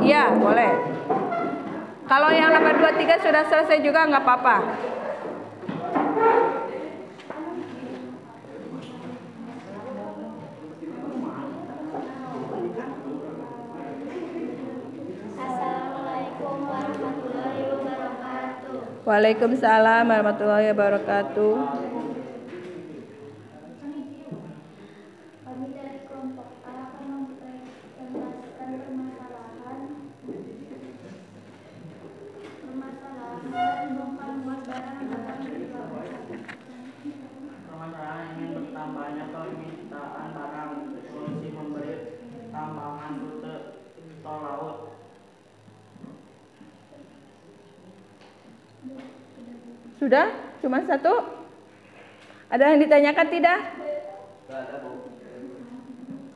Iya, boleh. Kalau yang nomor 2, 3 sudah selesai juga nggak apa-apa. Assalamualaikum warahmatullahi wabarakatuh. Waalaikumsalam warahmatullahi wabarakatuh. Kami dari kelompok A akan mempresentasikan permasalahan bongkar muat barang dalam Permasalahan ingin bertambahnya permintaan barang. Solusi memberi tambahan rute tol laut. Sudah? Cuma satu? Ada yang ditanyakan tidak?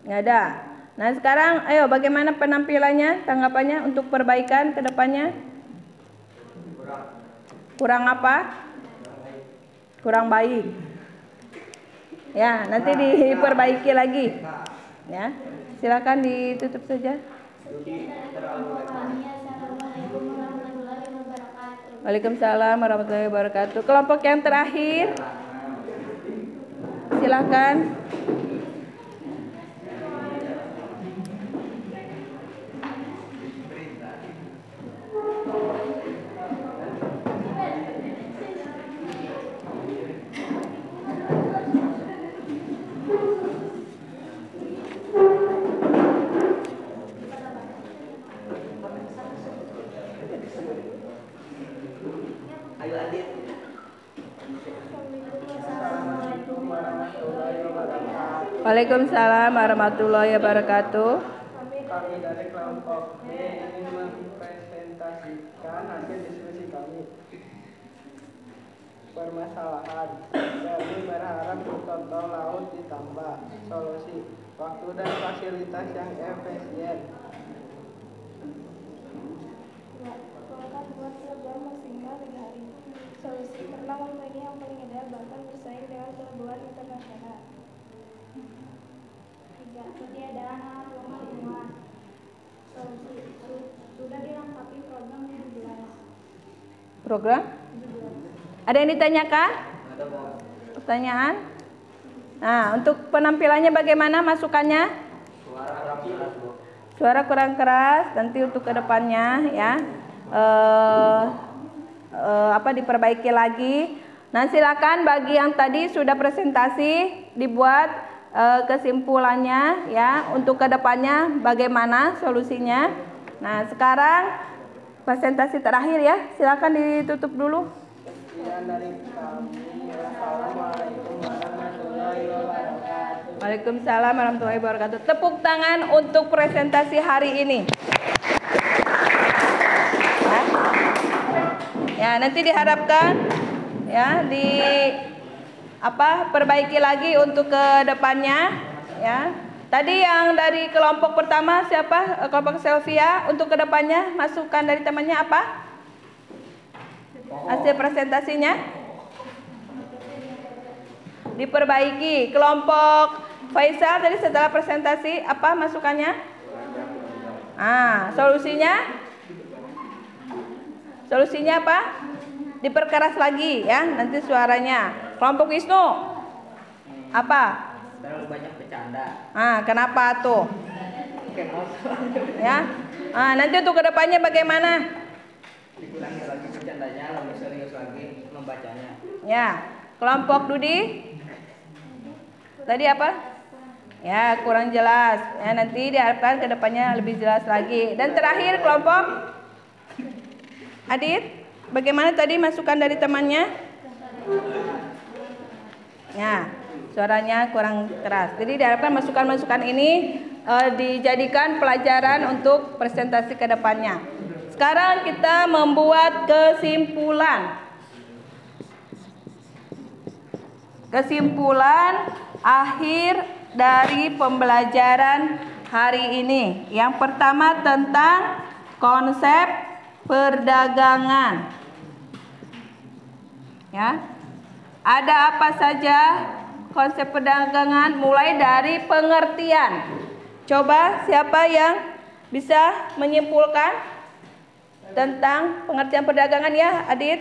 Nggak ada. Nah sekarang ayo bagaimana penampilannya, tanggapannya untuk perbaikan ke depannya? Kurang apa? kurang baik. Ya, nanti diperbaiki lagi. Ya, silakan ditutup saja. Waalaikumsalam warahmatullahi wabarakatuh. Kelompok yang terakhir, silakan. Waalaikumsalam warahmatullahi wabarakatuh. Kami dari kelompok B ingin mempresentasikan hasil diskusi kami. Permasalahan, kami berharap total laut ditambah. Solusi, waktu dan fasilitas yang efisien. Golkar buat pelabuhan maksimal 3 hari. Solusi, pernah memiliki yang paling ideal bahkan bersaing dengan pelabuhan internasional. 3. Ketiadaan rumah lingkungan. Solusi, sudah dilengkapi program 17. Program? Ada yang ditanyakan? Pertanyaan? Nah, untuk penampilannya bagaimana masukannya? Suara kurang keras. Nanti untuk kedepannya ya, diperbaiki lagi. Nah, silakan bagi yang tadi sudah presentasi dibuat kesimpulannya ya, untuk kedepannya bagaimana solusinya. Nah, sekarang presentasi terakhir ya, silakan ditutup dulu. Sekian dari kami. Wassalamualaikum warahmatullahi wabarakatuh. Waalaikumsalam warahmatullahi wabarakatuh. Tepuk tangan untuk presentasi hari ini. Ya, nanti diharapkan ya perbaiki lagi untuk ke depannya ya. Tadi yang dari kelompok pertama siapa? Kelompok Selvia, untuk ke depannya masukan dari temannya apa? Hasil presentasinya diperbaiki. Kelompok Faisal tadi setelah presentasi apa masukannya? Solusinya apa? Diperkeras lagi ya, nanti suaranya. Kelompok Wisnu apa? Terlalu banyak bercanda. Kenapa tuh? Ya. Nanti untuk kedepannya bagaimana? Dikurangi lagi bercandanya, lebih serius lagi membacanya. Ya. Kelompok Dudi tadi apa? Ya, kurang jelas. Ya, nanti diharapkan kedepannya lebih jelas lagi. Dan terakhir kelompok Adit, bagaimana tadi masukan dari temannya? Ya, suaranya kurang keras. Jadi diharapkan masukan-masukan ini dijadikan pelajaran untuk presentasi ke depannya. Sekarang kita membuat kesimpulan. Kesimpulan akhir dari pembelajaran hari ini. Yang pertama tentang konsep perdagangan. Ya. Ada apa saja konsep perdagangan mulai dari pengertian. Coba siapa yang bisa menyimpulkan tentang pengertian perdagangan ya, Adit?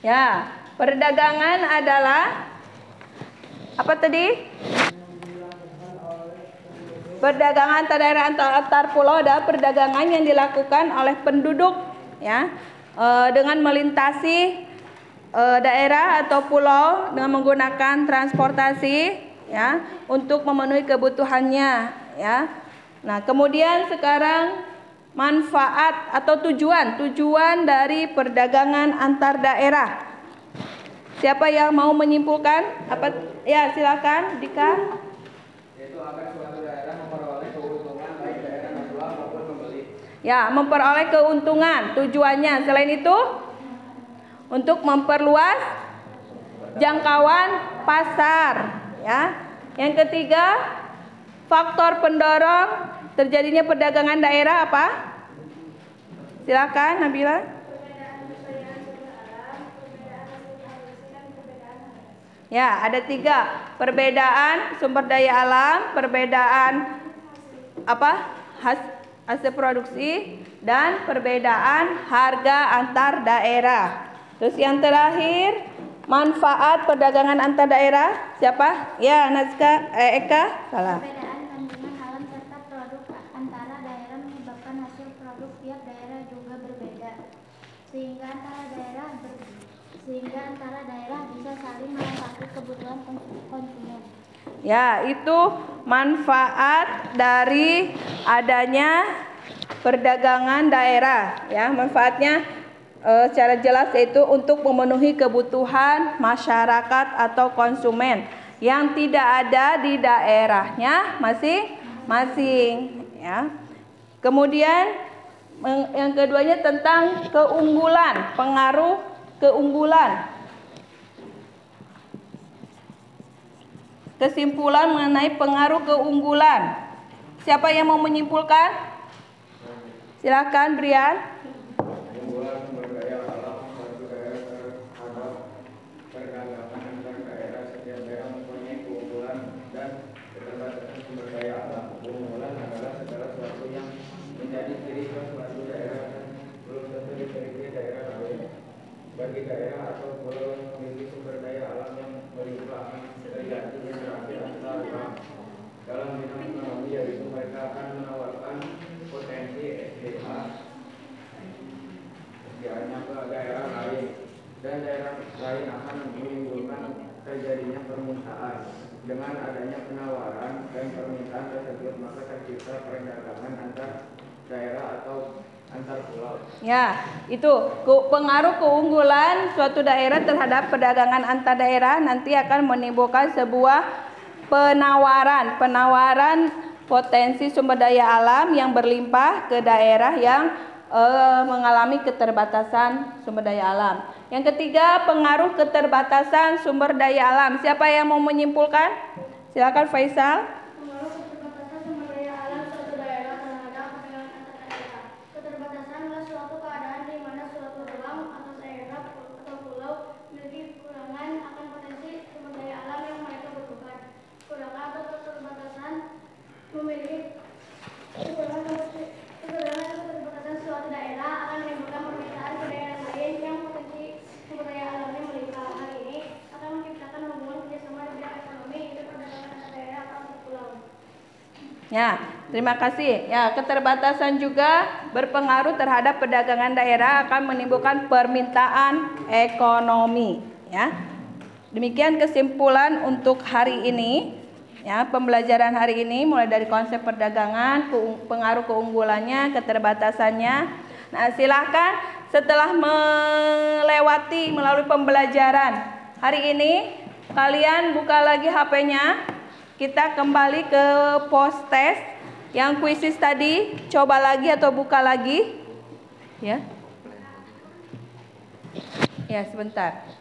Ya, perdagangan adalah apa tadi? Perdagangan antar daerah antar pulau adalah perdagangan yang dilakukan oleh penduduk ya, dengan melintasi daerah atau pulau dengan menggunakan transportasi ya, untuk memenuhi kebutuhannya ya. Nah, kemudian sekarang manfaat atau tujuan dari perdagangan antar daerah. Siapa yang mau menyimpulkan? Apa? Ya, silakan Dika. Yaitu agar suatu daerah memperoleh keuntungan baik daerah menjual maupun membeli. Ya, memperoleh keuntungan. Tujuannya selain itu untuk memperluas jangkauan pasar, ya. Yang ketiga, faktor pendorong terjadinya perdagangan daerah apa? Silakan Nabila. Ya, ada 3. Perbedaan sumber daya alam, perbedaan hasil produksi, dan perbedaan harga antar daerah. Terus yang terakhir, manfaat perdagangan antar daerah. Siapa? Ya, Nazka, Eka, salah. Perbedaan kandungan alam serta produk antara daerah menyebabkan hasil produk tiap daerah juga berbeda, sehingga antara daerah bisa saling melengkapi kebutuhan konsumen. Ya, itu manfaat dari adanya perdagangan daerah. Ya, manfaatnya secara jelas yaitu untuk memenuhi kebutuhan masyarakat atau konsumen yang tidak ada di daerahnya masing-masing. Ya. Kemudian yang keduanya tentang keunggulan, pengaruh keunggulan. Kesimpulan mengenai pengaruh keunggulan. Siapa yang mau menyimpulkan? Silakan, Brian. Keunggulan sumber daya alam suatu daerah terhadap perdagangan antar daerah. Setiap daerah mempunyai keunggulan dan keterbatasan sumber daya alam. Keunggulan adalah segala sesuatu yang menjadi ciri khas suatu daerah dan belum tentu dimiliki daerah lain. Bagi daerah atau pulau yang memiliki sumber daya alam yang melimpah, terjadi interaksi antar dalam bidang ekonomi, yaitu mereka akan menawarkan potensi SDA-nya ke daerah lain, dan daerah lain akan menimbulkan terjadinya permintaan. Dengan adanya penawaran dan permintaan tersebut, maka tercipta perdagangan antar daerah atau antar pulau. Ya, itu pengaruh keunggulan suatu daerah terhadap perdagangan antar daerah nanti akan menimbulkan sebuah penawaran potensi sumber daya alam yang berlimpah ke daerah yang mengalami keterbatasan sumber daya alam. Yang ketiga, pengaruh keterbatasan sumber daya alam. Siapa yang mau menyimpulkan? Silakan Faisal. Pengaruh keterbatasan sumber daya alam suatu daerah terhadap perdagangan antar daerah. Keterbatasan adalah suatu keadaan di mana suatu ruang atau daerah atau pulau memiliki kekurangan akan potensi sumber daya alam yang mereka butuhkan. Kekurangan atau keterbatasan memiliki keterbatasan suatu daerah akan menimbulkan permintaan ke daerah lain yang potensi sumber daya alamnya melimpah. Hal ini akan menciptakan hubungan kerjasama di bidang ekonomi, yaitu perdagangan antar daerah atau antar pulau. Ya, terima kasih. Ya, keterbatasan juga berpengaruh terhadap perdagangan daerah akan menimbulkan permintaan ekonomi. Ya, demikian kesimpulan untuk hari ini. Ya, pembelajaran hari ini mulai dari konsep perdagangan, pengaruh keunggulannya, keterbatasannya. Nah, silahkan setelah melewati melalui pembelajaran hari ini, kalian buka lagi HP-nya. Kita kembali ke post test yang kuisis tadi, coba lagi atau buka lagi. Ya. Ya, sebentar.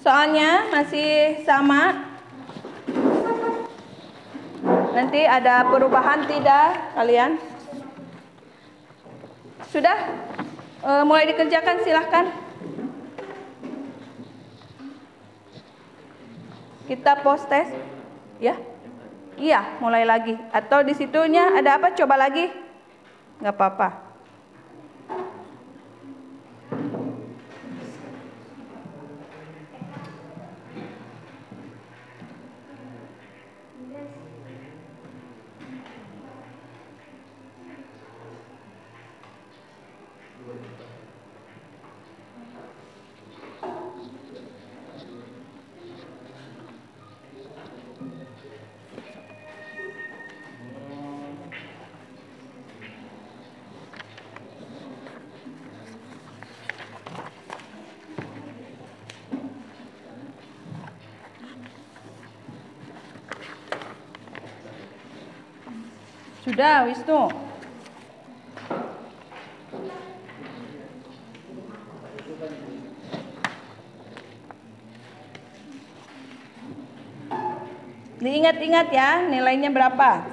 Soalnya masih sama. Nanti ada perubahan tidak kalian? Sudah? Mulai dikerjakan, silahkan. Kita post test. Ya? Iya, mulai lagi. Atau di situnya ada apa? Coba lagi. Nggak apa-apa. Sudah, Wisnu. Diingat-ingat ya, nilainya berapa?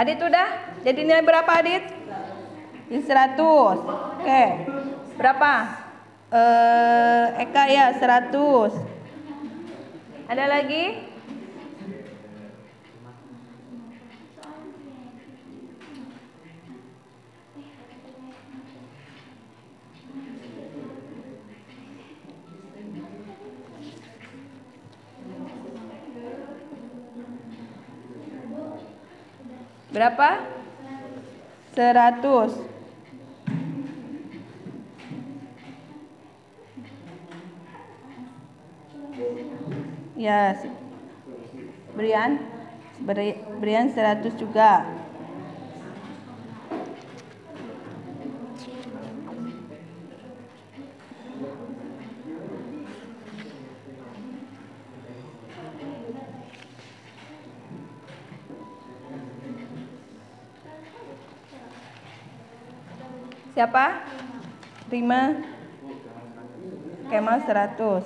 Adit udah? Jadi nilai berapa Adit? 100. Oke. Berapa? Eka ya 100. Ada lagi? Berapa? 100. Ya, Brian 100 juga. Siapa? Rima. Kemal 100.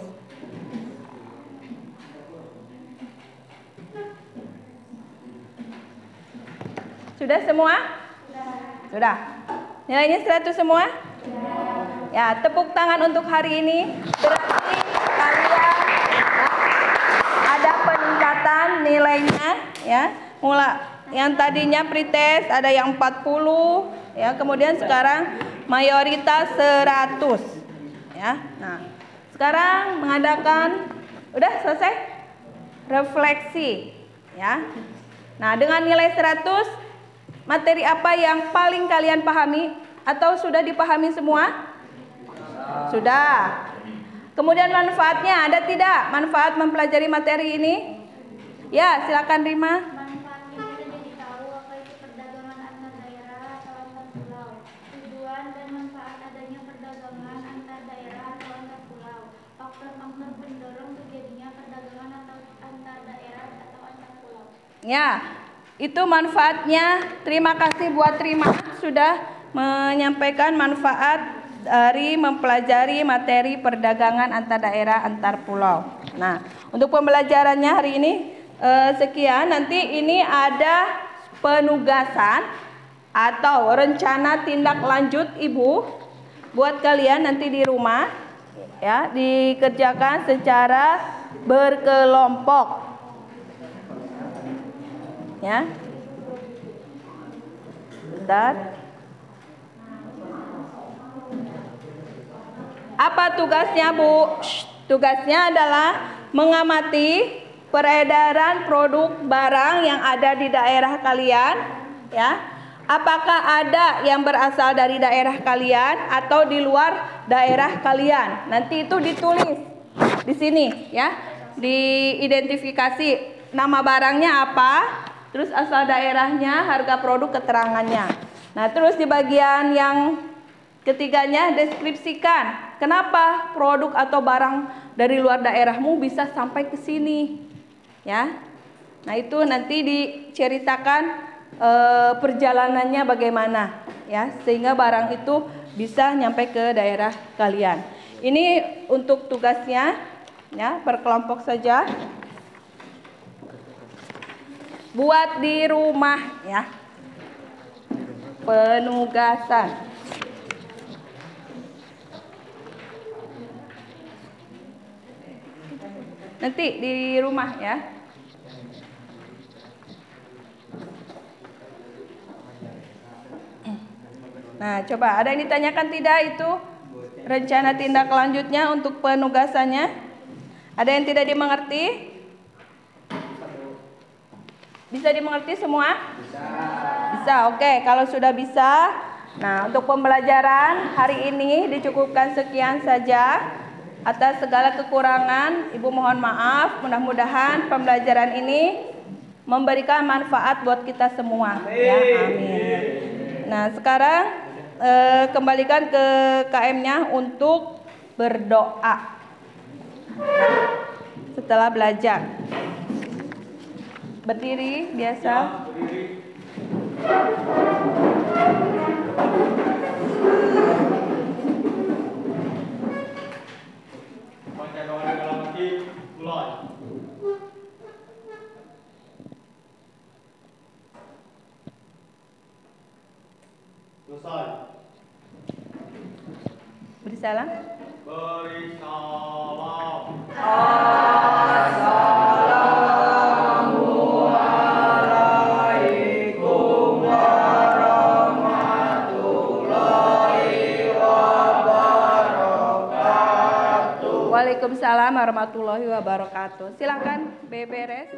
Sudah semua? Sudah. Nilainya 100 semua? Ya, tepuk tangan untuk hari ini. Berarti kalian ada peningkatan nilainya ya. Yang tadinya pretest ada yang 40 ya, kemudian sekarang mayoritas 100 ya. Nah, sekarang mengadakan udah selesai refleksi ya. Nah, dengan nilai 100, materi apa yang paling kalian pahami atau sudah dipahami semua? Sudah. Kemudian manfaatnya ada tidak? Manfaat mempelajari materi ini? Ya, silakan Rima. Ya, itu manfaatnya. Terima kasih buat Rima sudah menyampaikan manfaat dari mempelajari materi perdagangan antar daerah antar pulau. Nah, untuk pembelajarannya hari ini sekian. Nanti ini ada penugasan atau rencana tindak lanjut Ibu buat kalian nanti di rumah ya, dikerjakan secara berkelompok. Ya, bentar. Apa tugasnya Bu? Tugasnya adalah mengamati peredaran produk barang yang ada di daerah kalian. Ya, apakah ada yang berasal dari daerah kalian atau di luar daerah kalian? Nanti itu ditulis di sini, ya, diidentifikasi nama barangnya apa. Terus asal daerahnya, harga produk, keterangannya. Nah, terus di bagian yang ketiganya deskripsikan kenapa produk atau barang dari luar daerahmu bisa sampai ke sini. Ya. Nah, itu nanti diceritakan perjalanannya bagaimana, ya, sehingga barang itu bisa nyampe ke daerah kalian. Ini untuk tugasnya, ya, berkelompok saja. Buat di rumah, ya, penugasan. Nanti di rumah, ya. Nah, coba ada yang ditanyakan tidak itu rencana tindak lanjutnya untuk penugasannya? Ada yang tidak dimengerti? Bisa dimengerti semua? Bisa, oke. Kalau sudah bisa, nah, untuk pembelajaran hari ini dicukupkan sekian saja. Atas segala kekurangan, Ibu mohon maaf. Mudah-mudahan pembelajaran ini memberikan manfaat buat kita semua. Ya, amin. Nah, sekarang kembalikan ke KM-nya untuk berdoa. Setelah belajar. Berdiri biasa. Baca doa di dalam hati, mulai. Selesai. Beri salam. Beri salam. Assalamualaikum warahmatullahi wabarakatuh. Waalaikumsalam warahmatullahi wabarakatuh. Silakan beberes.